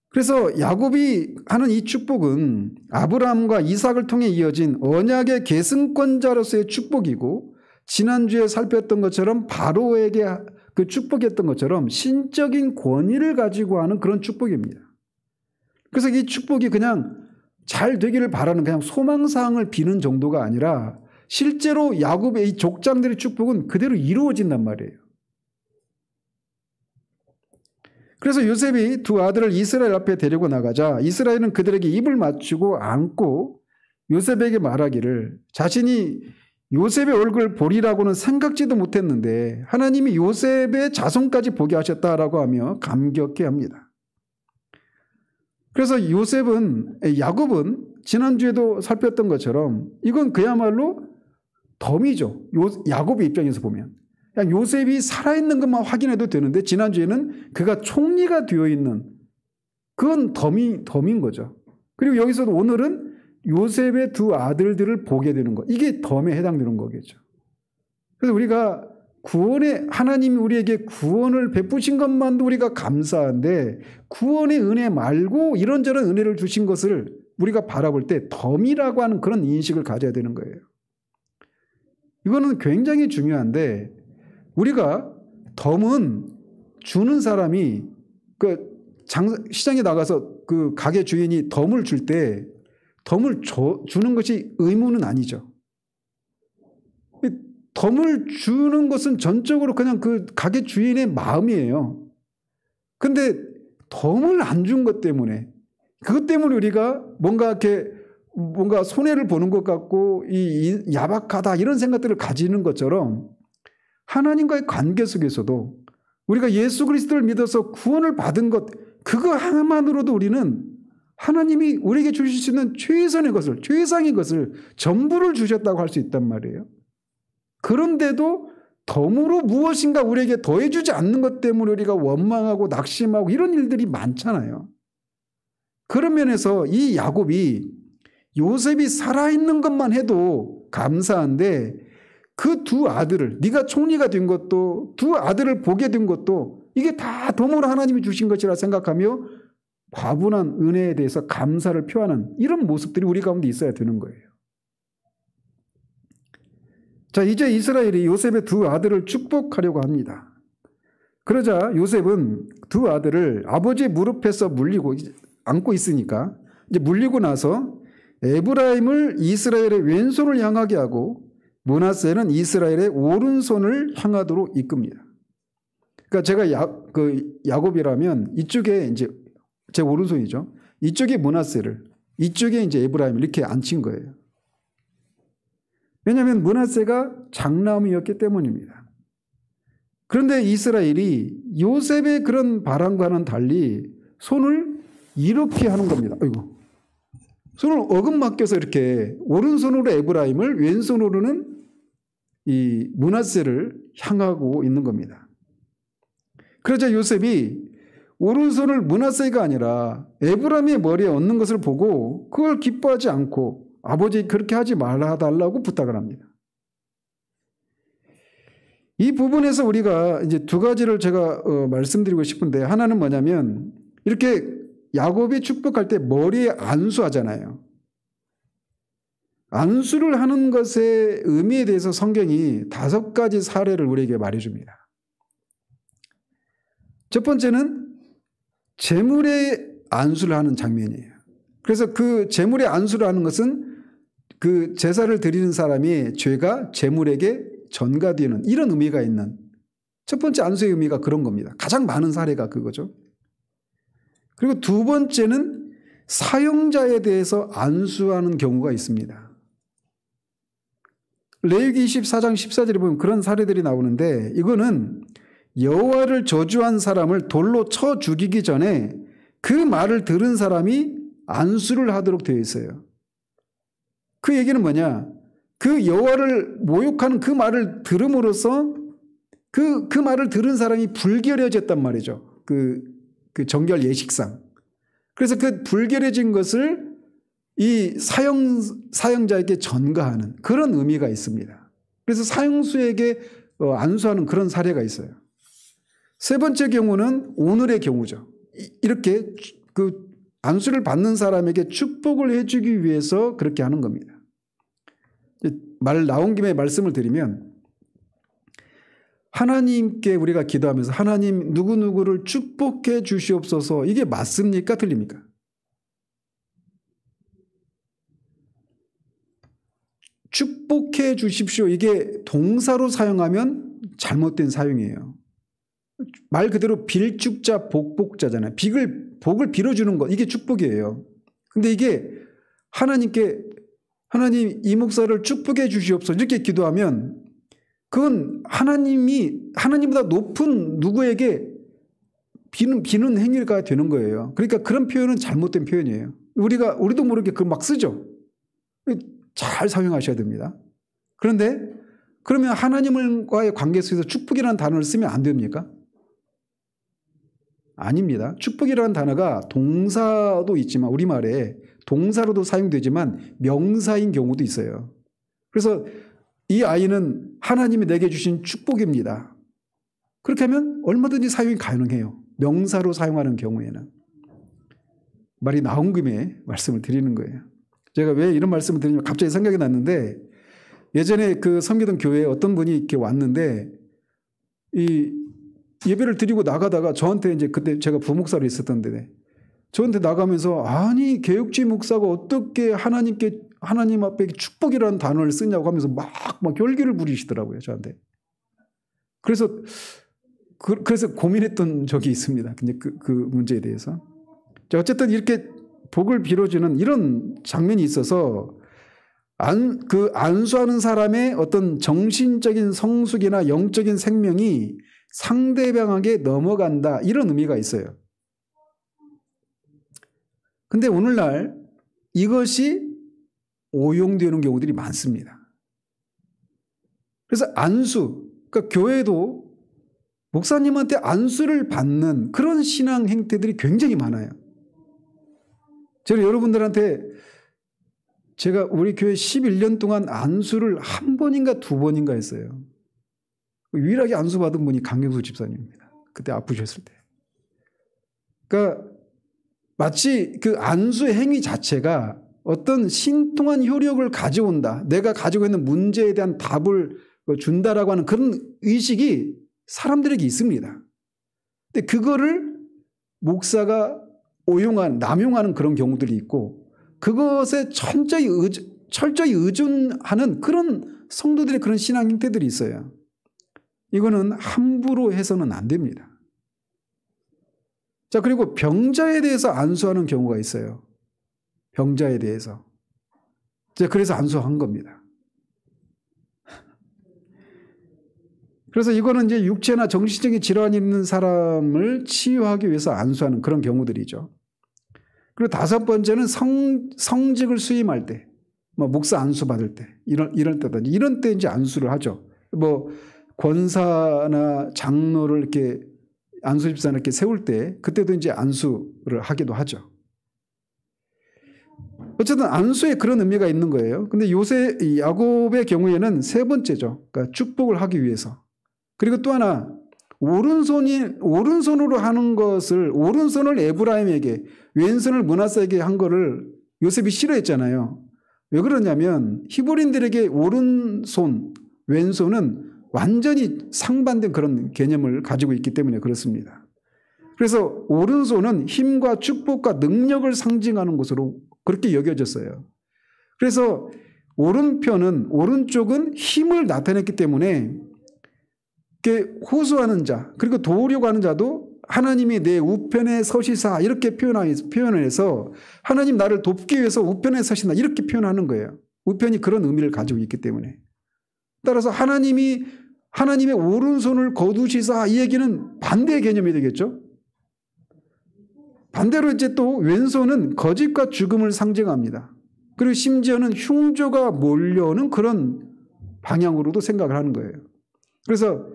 그래서 야곱이 하는 이 축복은 아브라함과 이삭을 통해 이어진 언약의 계승권자로서의 축복이고 지난주에 살폈던 것처럼 바로에게 그 축복했던 것처럼 신적인 권위를 가지고 하는 그런 축복입니다. 그래서 이 축복이 그냥 잘 되기를 바라는 그냥 소망사항을 비는 정도가 아니라 실제로 야곱의 이 족장들의 축복은 그대로 이루어진단 말이에요. 그래서 요셉이 두 아들을 이스라엘 앞에 데리고 나가자 이스라엘은 그들에게 입을 맞추고 안고 요셉에게 말하기를 자신이 요셉의 얼굴을 보리라고는 생각지도 못했는데 하나님이 요셉의 자손까지 보게 하셨다라고 하며 감격해합니다. 그래서 야곱은 지난주에도 살폈던 것처럼 이건 그야말로 덤이죠. 야곱의 입장에서 보면. 그냥 요셉이 살아있는 것만 확인해도 되는데 지난주에는 그가 총리가 되어 있는 그건 덤인 거죠. 그리고 여기서도 오늘은 요셉의 두 아들들을 보게 되는 것. 이게 덤에 해당되는 거겠죠. 그래서 우리가 하나님이 우리에게 구원을 베푸신 것만도 우리가 감사한데 구원의 은혜 말고 이런저런 은혜를 주신 것을 우리가 바라볼 때 덤이라고 하는 그런 인식을 가져야 되는 거예요. 이거는 굉장히 중요한데 우리가 덤은 주는 사람이 시장에 나가서 그 가게 주인이 덤을 줄 때 덤을 주는 것이 의무는 아니죠. 덤을 주는 것은 전적으로 그냥 그 가게 주인의 마음이에요. 근데 덤을 안 준 것 때문에 그것 때문에 우리가 뭔가 손해를 보는 것 같고 야박하다 이런 생각들을 가지는 것처럼 하나님과의 관계 속에서도 우리가 예수 그리스도를 믿어서 구원을 받은 것 그거 하나만으로도 우리는 하나님이 우리에게 주실 수 있는 최상의 것을 전부를 주셨다고 할 수 있단 말이에요. 그런데도 덤으로 무엇인가 우리에게 더해주지 않는 것 때문에 우리가 원망하고 낙심하고 이런 일들이 많잖아요. 그런 면에서 이 야곱이 요셉이 살아있는 것만 해도 감사한데 그 두 아들을 네가 총리가 된 것도 두 아들을 보게 된 것도 이게 다 덤으로 하나님이 주신 것이라 생각하며 과분한 은혜에 대해서 감사를 표하는 이런 모습들이 우리 가운데 있어야 되는 거예요. 자, 이제 이스라엘이 요셉의 두 아들을 축복하려고 합니다. 그러자 요셉은 두 아들을 아버지의 무릎에서 물리고 안고 있으니까 이제 물리고 나서 에브라임을 이스라엘의 왼손을 향하게 하고 므낫세는 이스라엘의 오른손을 향하도록 이끕니다. 그러니까 제가 야곱이라면 이쪽에 이제 제 오른손이죠. 이쪽에 므낫세를, 이쪽에 이제 에브라임을 이렇게 앉힌 거예요. 왜냐하면 므낫세가 장남이었기 때문입니다. 그런데 이스라엘이 요셉의 그런 바람과는 달리 손을 이렇게 하는 겁니다. 아이고. 손을 어긋맞겨서 이렇게 오른손으로 에브라임을, 왼손으로는 이 므낫세를 향하고 있는 겁니다. 그러자 요셉이 오른손을 므낫세가 아니라 에브라임의 머리에 얹는 것을 보고 그걸 기뻐하지 않고 아버지 그렇게 하지 말아달라고 부탁을 합니다. 이 부분에서 우리가 이제 두 가지를 제가 말씀드리고 싶은데, 하나는 뭐냐면 이렇게 야곱이 축복할 때 머리에 안수하잖아요. 안수를 하는 것의 의미에 대해서 성경이 5가지 사례를 우리에게 말해줍니다. 첫 번째는 제물에 안수를 하는 장면이에요. 그래서 그 제물에 안수를 하는 것은 그 제사를 드리는 사람이 죄가 제물에게 전가되는 이런 의미가 있는 첫 번째 안수의 의미가 그런 겁니다. 가장 많은 사례가 그거죠. 그리고 두 번째는 사형자에 대해서 안수하는 경우가 있습니다. 레위기 24장 14절에 보면 그런 사례들이 나오는데, 이거는 여호와를 저주한 사람을 돌로 쳐 죽이기 전에 그 말을 들은 사람이 안수를 하도록 되어 있어요. 그 얘기는 뭐냐? 그 여호와를 모욕하는 그 말을 들음으로써 그 말을 들은 사람이 불결해졌단 말이죠. 그 정결 예식상. 그래서 그 불결해진 것을 이 사형자에게 전가하는 그런 의미가 있습니다. 그래서 사형수에게 안수하는 그런 사례가 있어요. 세 번째 경우는 오늘의 경우죠. 이렇게 그 안수를 받는 사람에게 축복을 해주기 위해서 그렇게 하는 겁니다. 말 나온 김에 말씀을 드리면, 하나님께 우리가 기도하면서 하나님 누구누구를 축복해 주시옵소서, 이게 맞습니까? 틀립니까? 축복해 주십시오, 이게 동사로 사용하면 잘못된 사용이에요. 말 그대로 빌축자 복복자잖아요. 복을 빌어주는 것, 이게 축복이에요. 근데 이게 하나님께 하나님 이 목사를 축복해 주시옵소서 이렇게 기도하면 그건 하나님보다 높은 누구에게 비는 행위가 되는 거예요. 그러니까 그런 표현은 잘못된 표현이에요. 우리도 모르게 그걸 막 쓰죠. 잘 사용하셔야 됩니다. 그런데 그러면 하나님과의 관계 속에서 축복이라는 단어를 쓰면 안 됩니까? 아닙니다. 축복이라는 단어가 동사도 있지만, 우리말에 동사로도 사용되지만 명사인 경우도 있어요. 그래서 이 아이는 하나님이 내게 주신 축복입니다. 그렇게 하면 얼마든지 사용이 가능해요. 명사로 사용하는 경우에는. 말이 나온 김에 말씀을 드리는 거예요. 제가 왜 이런 말씀을 드리냐면 갑자기 생각이 났는데, 예전에 그 섬기던 교회에 어떤 분이 이렇게 왔는데 이 예배를 드리고 나가다가 저한테, 이제 그때 제가 부목사로 있었던데, 저한테 나가면서 아니 개혁주의 목사가 어떻게 하나님 앞에 축복이라는 단어를 쓰냐고 하면서 막 결기를 부리시더라고요, 저한테. 그래서 고민했던 적이 있습니다. 근데 그 문제에 대해서. 어쨌든 이렇게 복을 빌어주는 이런 장면이 있어서 안수하는 사람의 어떤 정신적인 성숙이나 영적인 생명이 상대방에게 넘어간다, 이런 의미가 있어요. 근데 오늘날 이것이 오용되는 경우들이 많습니다. 그래서 그러니까 교회도 목사님한테 안수를 받는 그런 신앙 행태들이 굉장히 많아요. 저는 여러분들한테 제가 우리 교회 11년 동안 안수를 1번인가 2번인가 했어요. 유일하게 안수 받은 분이 강경수 집사님입니다. 그때 아프셨을 때. 그러니까 마치 그 안수의 행위 자체가 어떤 신통한 효력을 가져온다. 내가 가지고 있는 문제에 대한 답을 준다라고 하는 그런 의식이 사람들에게 있습니다. 근데 그거를 목사가 남용하는 그런 경우들이 있고 그것에 철저히 의존하는 그런 성도들의 그런 신앙 형태들이 있어요. 이거는 함부로 해서는 안 됩니다. 자, 그리고 병자에 대해서 안수하는 경우가 있어요. 병자에 대해서. 그래서 안수한 겁니다. 그래서 이거는 이제 육체나 정신적인 질환이 있는 사람을 치유하기 위해서 안수하는 그런 경우들이죠. 그리고 다섯 번째는 성직을 수임할 때, 목사 안수 받을 때, 이럴 때든지, 이런 때 이제 안수를 하죠. 권사나 장로를 이렇게 안수집사를 이렇게 세울 때, 그때도 이제 안수를 하기도 하죠. 어쨌든 안수에 그런 의미가 있는 거예요. 근데 야곱의 경우에는 세 번째죠. 그러니까 축복을 하기 위해서. 그리고 또 하나, 오른손으로 하는 것을, 오른손을 에브라임에게, 왼손을 므낫세에게 한 거를 요셉이 싫어했잖아요. 왜 그러냐면 히브리인들에게 오른손, 왼손은 완전히 상반된 그런 개념을 가지고 있기 때문에 그렇습니다. 그래서 오른손은 힘과 축복과 능력을 상징하는 것으로 그렇게 여겨졌어요. 그래서 오른쪽은 힘을 나타냈기 때문에 호소하는 자, 그리고 도우려고 하는 자도 하나님이 내 우편에 서시사 이렇게 표현을 해서 하나님 나를 돕기 위해서 우편에 서신다 이렇게 표현하는 거예요. 우편이 그런 의미를 가지고 있기 때문에. 따라서 하나님의 오른손을 거두시사 이 얘기는 반대의 개념이 되겠죠. 반대로 이제 또 왼손은 거짓과 죽음을 상징합니다. 그리고 심지어는 흉조가 몰려오는 그런 방향으로도 생각을 하는 거예요. 그래서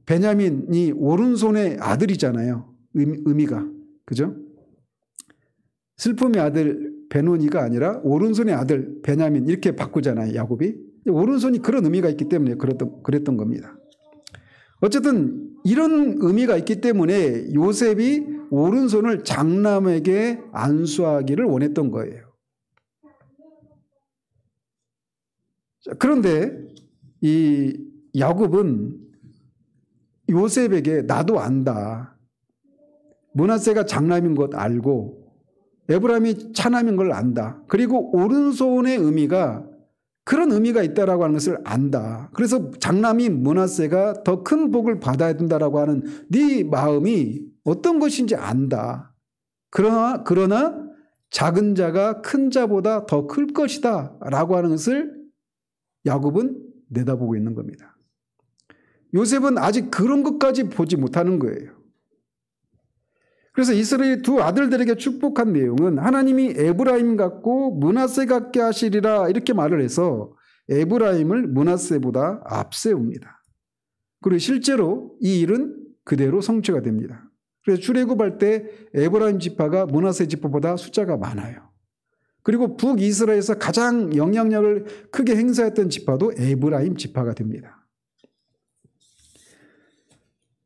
베냐민이 오른손의 아들이잖아요. 의미가. 그죠? 슬픔의 아들 베노니가 아니라 오른손의 아들 베냐민 이렇게 바꾸잖아요. 야곱이. 오른손이 그런 의미가 있기 때문에 그랬던 겁니다. 어쨌든 이런 의미가 있기 때문에 요셉이 오른손을 장남에게 안수하기를 원했던 거예요. 그런데 이 야곱은 요셉에게 나도 안다. 므낫세가 장남인 것 알고 에브라임이 차남인 걸 안다. 그리고 오른손의 의미가 그런 의미가 있다라고 하는 것을 안다. 그래서 장남인 므낫세가 더 큰 복을 받아야 된다라고 하는 네 마음이 어떤 것인지 안다. 그러나 작은 자가 큰 자보다 더 클 것이다 라고 하는 것을 야곱은 내다보고 있는 겁니다. 요셉은 아직 그런 것까지 보지 못하는 거예요. 그래서 이스라엘 두 아들들에게 축복한 내용은 하나님이 에브라임 같고 므낫세 같게 하시리라 이렇게 말을 해서 에브라임을 므낫세보다 앞세웁니다. 그리고 실제로 이 일은 그대로 성취가 됩니다. 그래서 출애굽할 때 에브라임 지파가 므낫세 지파보다 숫자가 많아요. 그리고 북이스라엘에서 가장 영향력을 크게 행사했던 지파도 에브라임 지파가 됩니다.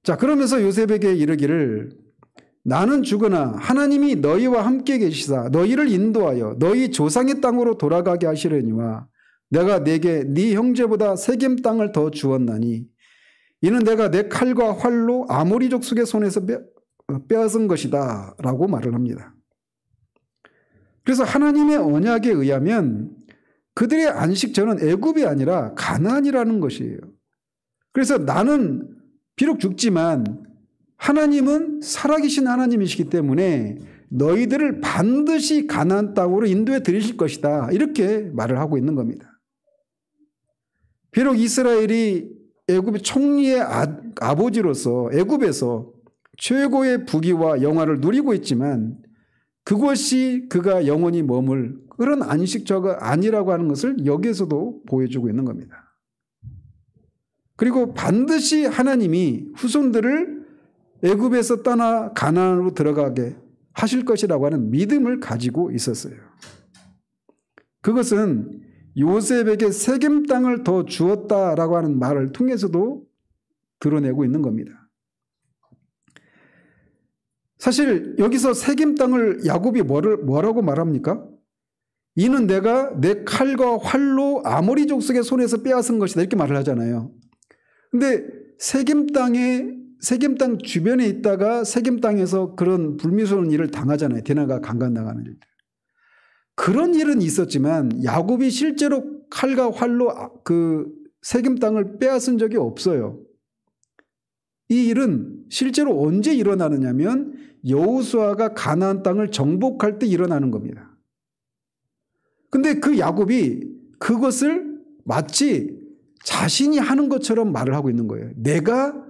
자, 그러면서 요셉에게 이르기를 나는 죽으나 하나님이 너희와 함께 계시사 너희를 인도하여 너희 조상의 땅으로 돌아가게 하시려니와 내가 네게 네 형제보다 세겜 땅을 더 주었나니 이는 내가 내 칼과 활로 아모리 족속의 손에서 빼앗은 것이다 라고 말을 합니다. 그래서 하나님의 언약에 의하면 그들의 안식처는 애굽이 아니라 가나안이라는 것이에요. 그래서 나는 비록 죽지만 하나님은 살아계신 하나님이시기 때문에 너희들을 반드시 가나안 땅으로 인도해 드리실 것이다. 이렇게 말을 하고 있는 겁니다. 비록 이스라엘이 애굽의 총리의 아버지로서 애굽에서 최고의 부귀와 영화를 누리고 있지만 그것이 그가 영원히 머물 그런 안식처가 아니라고 하는 것을 여기에서도 보여주고 있는 겁니다. 그리고 반드시 하나님이 후손들을 애굽에서 떠나 가나안으로 들어가게 하실 것이라고 하는 믿음을 가지고 있었어요. 그것은 요셉에게 세겜 땅을 더 주었다라고 하는 말을 통해서도 드러내고 있는 겁니다. 사실 여기서 세겜 땅을 야곱이 뭐라고 말합니까? 이는 내가 내 칼과 활로 아모리 족속의 손에서 빼앗은 것이다 이렇게 말을 하잖아요. 근데 세겜 땅 주변에 있다가 세겜 땅에서 그런 불미스러운 일을 당하잖아요. 디나가 강간당하는 일. 그런 일은 있었지만 야곱이 실제로 칼과 활로 그 세겜 땅을 빼앗은 적이 없어요. 이 일은 실제로 언제 일어나느냐면 여호수아가 가나안 땅을 정복할 때 일어나는 겁니다. 근데 그 야곱이 그것을 마치 자신이 하는 것처럼 말을 하고 있는 거예요. 내가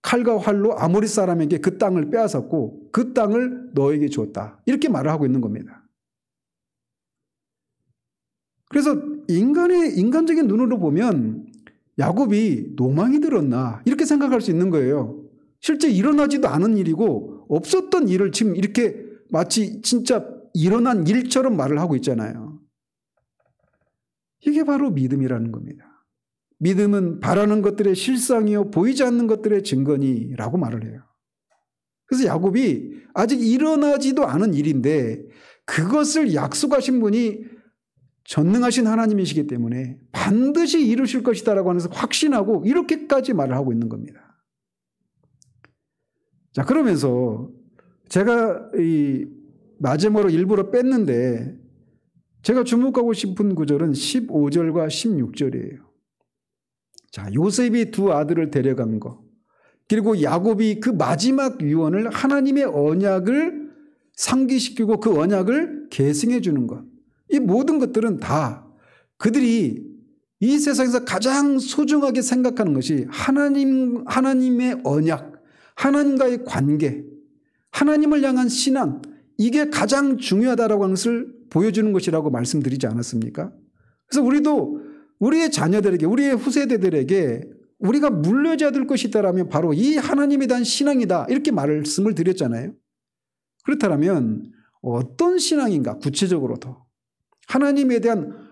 칼과 활로 아모리 사람에게 그 땅을 빼앗았고 그 땅을 너에게 줬다. 이렇게 말을 하고 있는 겁니다. 그래서 인간적인 눈으로 보면 야곱이 노망이 들었나 이렇게 생각할 수 있는 거예요. 실제 일어나지도 않은 일이고 없었던 일을 지금 이렇게 마치 진짜 일어난 일처럼 말을 하고 있잖아요. 이게 바로 믿음이라는 겁니다. 믿음은 바라는 것들의 실상이요 보이지 않는 것들의 증거니라고 말을 해요. 그래서 야곱이 아직 일어나지도 않은 일인데 그것을 약속하신 분이 전능하신 하나님이시기 때문에 반드시 이루실 것이다라고 하면서 확신하고 이렇게까지 말을 하고 있는 겁니다. 자, 그러면서 제가 이 마지막으로 일부러 뺐는데 제가 주목하고 싶은 구절은 15절과 16절이에요. 자, 요셉이 두 아들을 데려간 거, 그리고 야곱이 그 마지막 유언을 하나님의 언약을 상기시키고 그 언약을 계승해 주는 것. 이 모든 것들은 다 그들이 이 세상에서 가장 소중하게 생각하는 것이 하나님의 언약, 하나님과의 관계, 하나님을 향한 신앙, 이게 가장 중요하다라고 하는 것을 보여주는 것이라고 말씀드리지 않았습니까? 그래서 우리도 우리의 자녀들에게, 우리의 후세대들에게 우리가 물려줘야 될 것이 있다라면 바로 이 하나님에 대한 신앙이다 이렇게 말씀을 드렸잖아요. 그렇다면 어떤 신앙인가 구체적으로 더 하나님에 대한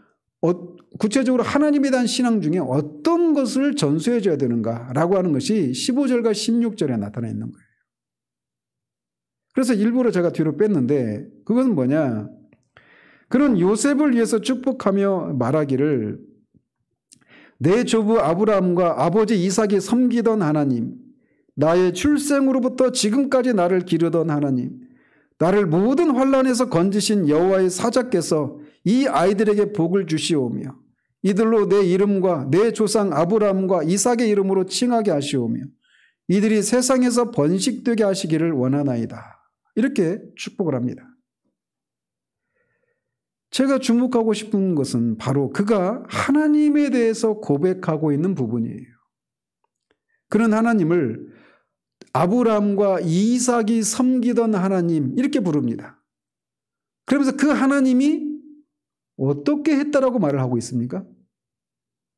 구체적으로 하나님에 대한 신앙 중에 어떤 것을 전수해 줘야 되는가라고 하는 것이 15절과 16절에 나타나 있는 거예요. 그래서 일부러 제가 뒤로 뺐는데 그것은 뭐냐? 그는 요셉을 위해서 축복하며 말하기를 내 조부 아브라함과 아버지 이삭이 섬기던 하나님, 나의 출생으로부터 지금까지 나를 기르던 하나님, 나를 모든 환난에서 건지신 여호와의 사자께서 이 아이들에게 복을 주시오며 이들로 내 이름과 내 조상 아브라함과 이삭의 이름으로 칭하게 하시오며 이들이 세상에서 번식되게 하시기를 원하나이다. 이렇게 축복을 합니다. 제가 주목하고 싶은 것은 바로 그가 하나님에 대해서 고백하고 있는 부분이에요. 그는 하나님을 아브라함과 이삭이 섬기던 하나님 이렇게 부릅니다. 그러면서 그 하나님이 어떻게 했다라고 말을 하고 있습니까?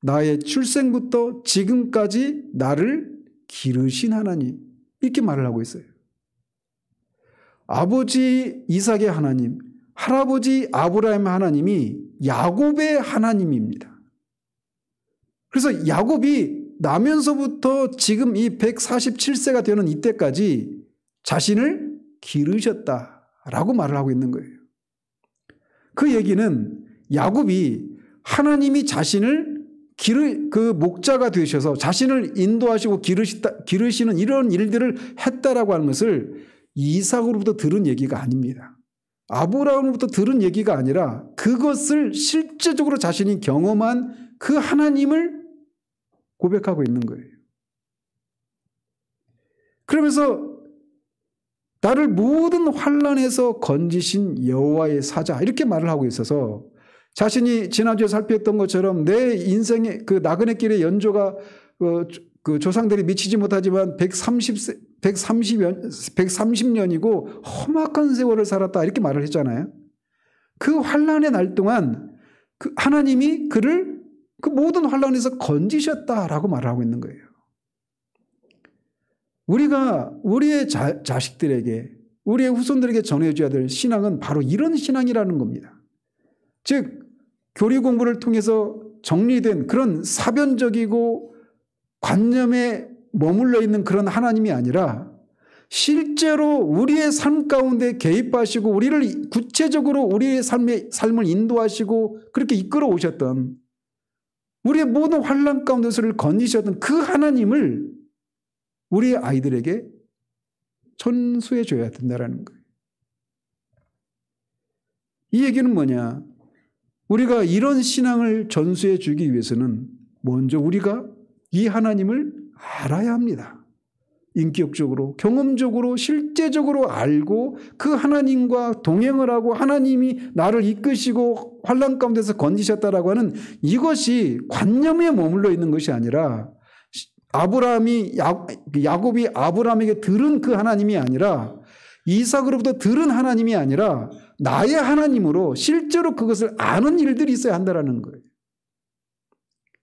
나의 출생부터 지금까지 나를 기르신 하나님 이렇게 말을 하고 있어요. 아버지 이삭의 하나님, 할아버지 아브라함의 하나님이 야곱의 하나님입니다. 그래서 야곱이 나면서부터 지금 이 147세가 되는 이때까지 자신을 기르셨다라고 말을 하고 있는 거예요. 그 얘기는 야곱이 하나님이 자신을 그 목자가 되셔서 자신을 인도하시고 기르시는 이런 일들을 했다라고 하는 것을 이삭으로부터 들은 얘기가 아닙니다. 아브라함으로부터 들은 얘기가 아니라 그것을 실제적으로 자신이 경험한 그 하나님을 고백하고 있는 거예요. 그러면서 나를 모든 환난에서 건지신 여호와의 사자 이렇게 말을 하고 있어서 자신이 지난주에 살폈던 것처럼 내 인생의 그 나그네 길의 연조가 그 조상들이 미치지 못하지만 130년이고 험악한 세월을 살았다 이렇게 말을 했잖아요. 그 환난의 날 동안 그 하나님이 그를 그 모든 환난에서 건지셨다라고 말을 하고 있는 거예요. 우리가 우리의 자식들에게 우리의 후손들에게 전해줘야 될 신앙은 바로 이런 신앙이라는 겁니다. 즉 교리 공부를 통해서 정리된 그런 사변적이고 관념에 머물러 있는 그런 하나님이 아니라 실제로 우리의 삶 가운데 개입하시고 우리를 구체적으로 우리의 삶을 인도하시고 그렇게 이끌어 오셨던 우리의 모든 환난 가운데서를 건지셨던 그 하나님을 우리의 아이들에게 전수해 줘야 된다는 거예요. 이 얘기는 뭐냐? 우리가 이런 신앙을 전수해 주기 위해서는 먼저 우리가 이 하나님을 알아야 합니다. 인격적으로, 경험적으로, 실제적으로 알고 그 하나님과 동행을 하고 하나님이 나를 이끄시고 환난 가운데서 건지셨다라고 하는 이것이 관념에 머물러 있는 것이 아니라 야곱이 아브라함에게 들은 그 하나님이 아니라 이삭으로부터 들은 하나님이 아니라 나의 하나님으로 실제로 그것을 아는 일들이 있어야 한다는 거예요.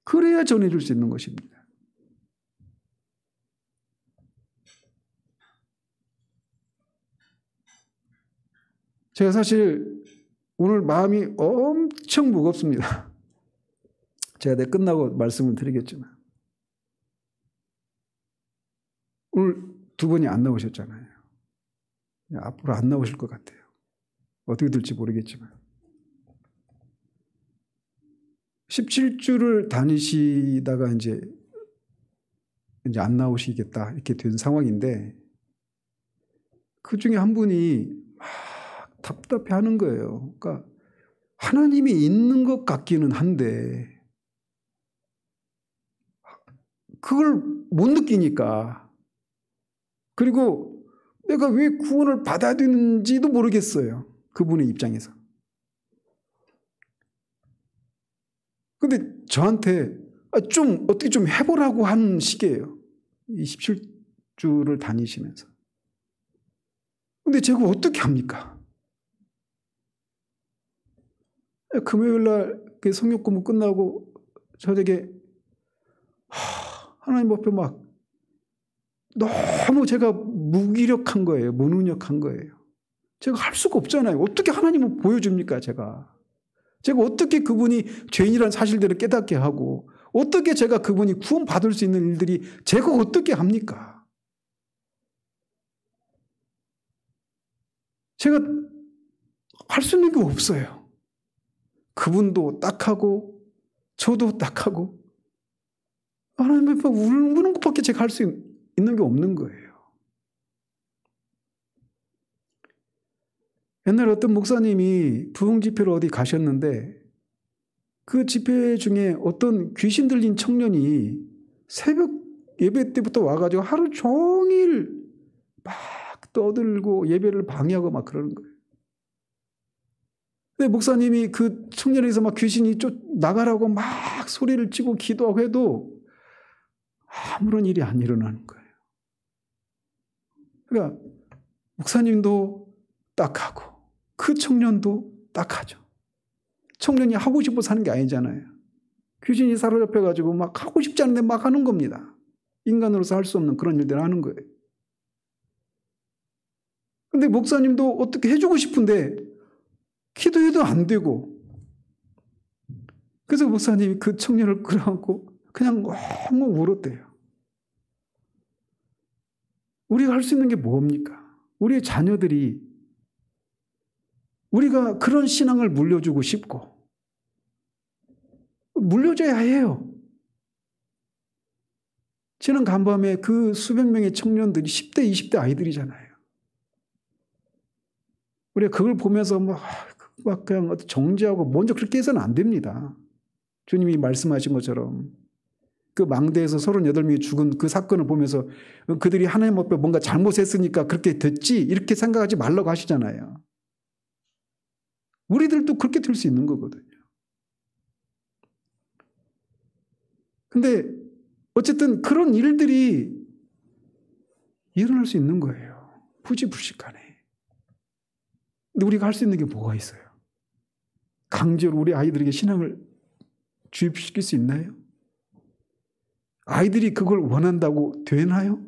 그래야 전해줄 수 있는 것입니다. 제가 사실 오늘 마음이 엄청 무겁습니다. 제가 끝나고 말씀을 드리겠지만 오늘 두 분이 안 나오셨잖아요. 앞으로 안 나오실 것 같아요. 어떻게 될지 모르겠지만 17주를 다니시다가 이제 안 나오시겠다 이렇게 된 상황인데 그 중에 한 분이 막 답답해하는 거예요. 그러니까 하나님이 있는 것 같기는 한데 그걸 못 느끼니까 그리고 내가 왜 구원을 받아야 되는지도 모르겠어요. 그분의 입장에서. 근데 저한테 좀 어떻게 좀 해보라고 하는 식이에요. 이 17주를 다니시면서. 근데 제가 어떻게 합니까? 금요일날 성역 공부 끝나고 저에게 하나님 앞에 막 너무 제가 무기력한 거예요. 무능력한 거예요. 제가 할 수가 없잖아요. 어떻게 하나님을 보여줍니까? 제가 어떻게 그분이 죄인이라는 사실들을 깨닫게 하고 어떻게 제가 그분이 구원받을 수 있는 일들이 제가 어떻게 합니까? 제가 할 수 있는 게 없어요. 그분도 딱하고 저도 딱하고 하나님 앞에 우는 것밖에 제가 할 수 있는 게 없는 거예요. 옛날에 어떤 목사님이 부흥 집회로 어디 가셨는데 그 집회 중에 어떤 귀신 들린 청년이 새벽 예배 때부터 와가지고 하루 종일 막 떠들고 예배를 방해하고 막 그러는 거예요. 근데 목사님이 그 청년에서 막 귀신이 나가라고 막 소리를 치고 기도하고 해도 아무런 일이 안 일어나는 거예요. 그러니까 목사님도 딱하고 그 청년도 딱하죠. 청년이 하고 싶어서 하는 게 아니잖아요. 귀신이 사로잡혀가지고 막 하고 싶지 않은데 막 하는 겁니다. 인간으로서 할 수 없는 그런 일들을 하는 거예요. 근데 목사님도 어떻게 해주고 싶은데 기도해도 안 되고 그래서 목사님이 그 청년을 끌어안고 그냥 너무 울었대요. 우리가 할 수 있는 게 뭡니까? 우리의 자녀들이 우리가 그런 신앙을 물려주고 싶고 물려줘야 해요. 지난 간밤에 그 수백 명의 청년들이 10대, 20대 아이들이잖아요. 우리가 그걸 보면서 막 그냥 정죄하고 먼저 그렇게 해서는 안 됩니다. 주님이 말씀하신 것처럼 그 망대에서 38명이 죽은 그 사건을 보면서 그들이 하나님 앞에 뭔가 잘못했으니까 그렇게 됐지 이렇게 생각하지 말라고 하시잖아요. 우리들도 그렇게 될 수 있는 거거든요. 근데 어쨌든 그런 일들이 일어날 수 있는 거예요. 부지불식간에. 근데 우리가 할 수 있는 게 뭐가 있어요? 강제로 우리 아이들에게 신앙을 주입시킬 수 있나요? 아이들이 그걸 원한다고 되나요?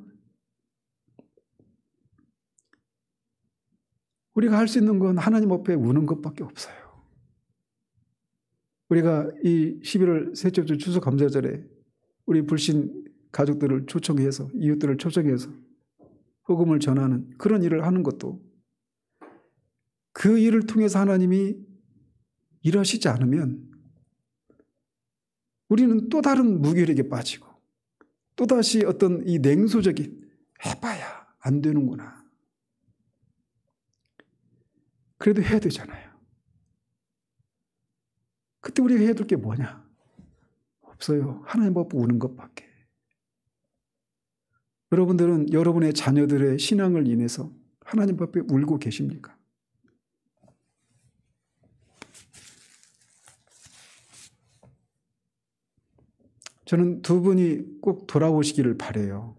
우리가 할 수 있는 건 하나님 앞에 우는 것밖에 없어요. 우리가 이 11월 셋째 주 추수감사절에 우리 불신 가족들을 초청해서 이웃들을 초청해서 복음을 전하는 그런 일을 하는 것도 그 일을 통해서 하나님이 일하시지 않으면 우리는 또 다른 무기력에 빠지고 또다시 어떤 이 냉소적인 해봐야 안 되는구나. 그래도 해야 되잖아요. 그때 우리가 해야 될 게 뭐냐? 없어요. 하나님 앞에 우는 것밖에. 여러분들은 여러분의 자녀들의 신앙을 인해서 하나님 앞에 울고 계십니까? 저는 두 분이 꼭 돌아오시기를 바라요.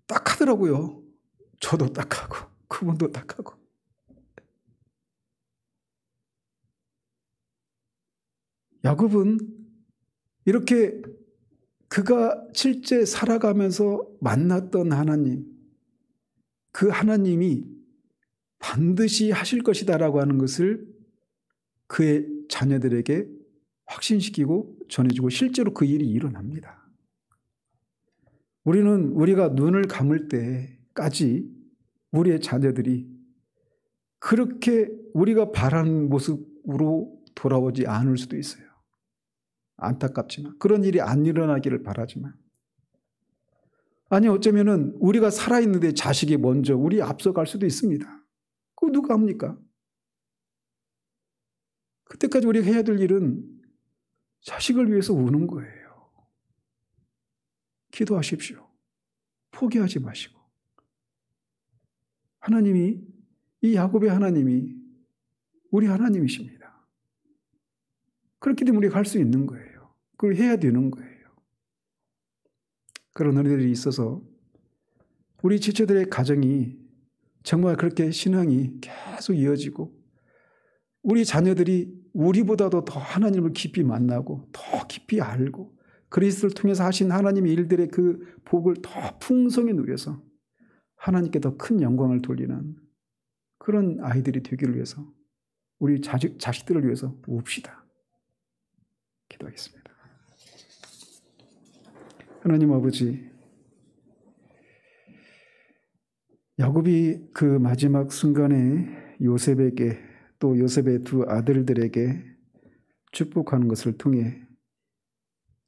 딱하더라고요. 저도 딱하고 그분도 딱하고. 야곱은 이렇게 그가 실제 살아가면서 만났던 하나님, 그 하나님이 반드시 하실 것이다라고 하는 것을 그의 자녀들에게 확신시키고 전해주고 실제로 그 일이 일어납니다. 우리는 우리가 눈을 감을 때까지 우리의 자녀들이 그렇게 우리가 바라는 모습으로 돌아오지 않을 수도 있어요. 안타깝지만 그런 일이 안 일어나기를 바라지만 아니 어쩌면은 우리가 살아있는데 자식이 먼저 우리 앞서갈 수도 있습니다. 그거 누가 합니까? 그때까지 우리가 해야 될 일은 자식을 위해서 우는 거예요. 기도하십시오. 포기하지 마시고. 하나님이 이 야곱의 하나님이 우리 하나님이십니다. 그렇기 때문에 우리가 할 수 있는 거예요. 그걸 해야 되는 거예요. 그런 은혜들이 있어서 우리 지체들의 가정이 정말 그렇게 신앙이 계속 이어지고 우리 자녀들이 우리보다도 더 하나님을 깊이 만나고 더 깊이 알고 그리스도를 통해서 하신 하나님의 일들의 그 복을 더 풍성히 누려서 하나님께 더 큰 영광을 돌리는 그런 아이들이 되기를 위해서 우리 자식들을 위해서 웁시다. 기도하겠습니다. 하나님 아버지, 야곱이 그 마지막 순간에 요셉에게 또 요셉의 두 아들들에게 축복하는 것을 통해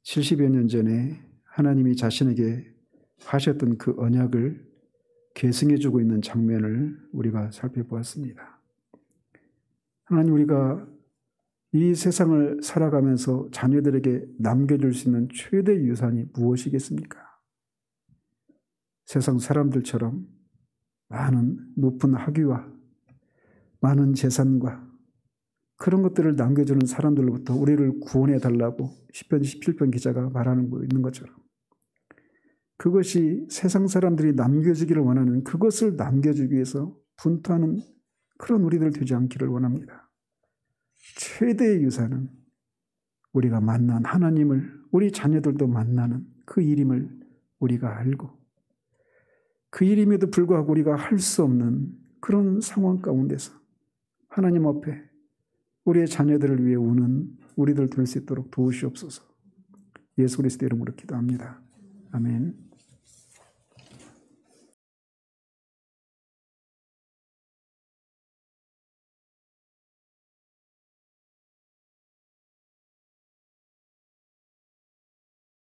70여 년 전에 하나님이 자신에게 하셨던 그 언약을 계승해주고 있는 장면을 우리가 살펴보았습니다. 하나님, 우리가 이 세상을 살아가면서 자녀들에게 남겨줄 수 있는 최대 유산이 무엇이겠습니까? 세상 사람들처럼 많은 높은 학위와 많은 재산과 그런 것들을 남겨주는 사람들로부터 우리를 구원해달라고 시편 17편 기자가 말하는 거 있는 것처럼 그것이 세상 사람들이 남겨주기를 원하는 그것을 남겨주기 위해서 분투하는 그런 우리들 되지 않기를 원합니다. 최대의 유산은 우리가 만난 하나님을 우리 자녀들도 만나는 그 일임을 우리가 알고 그 일임에도 불구하고 우리가 할 수 없는 그런 상황 가운데서 하나님 앞에 우리의 자녀들을 위해 우는 우리들 될 수 있도록 도우시옵소서. 예수 그리스도 이름으로 기도합니다. 아멘.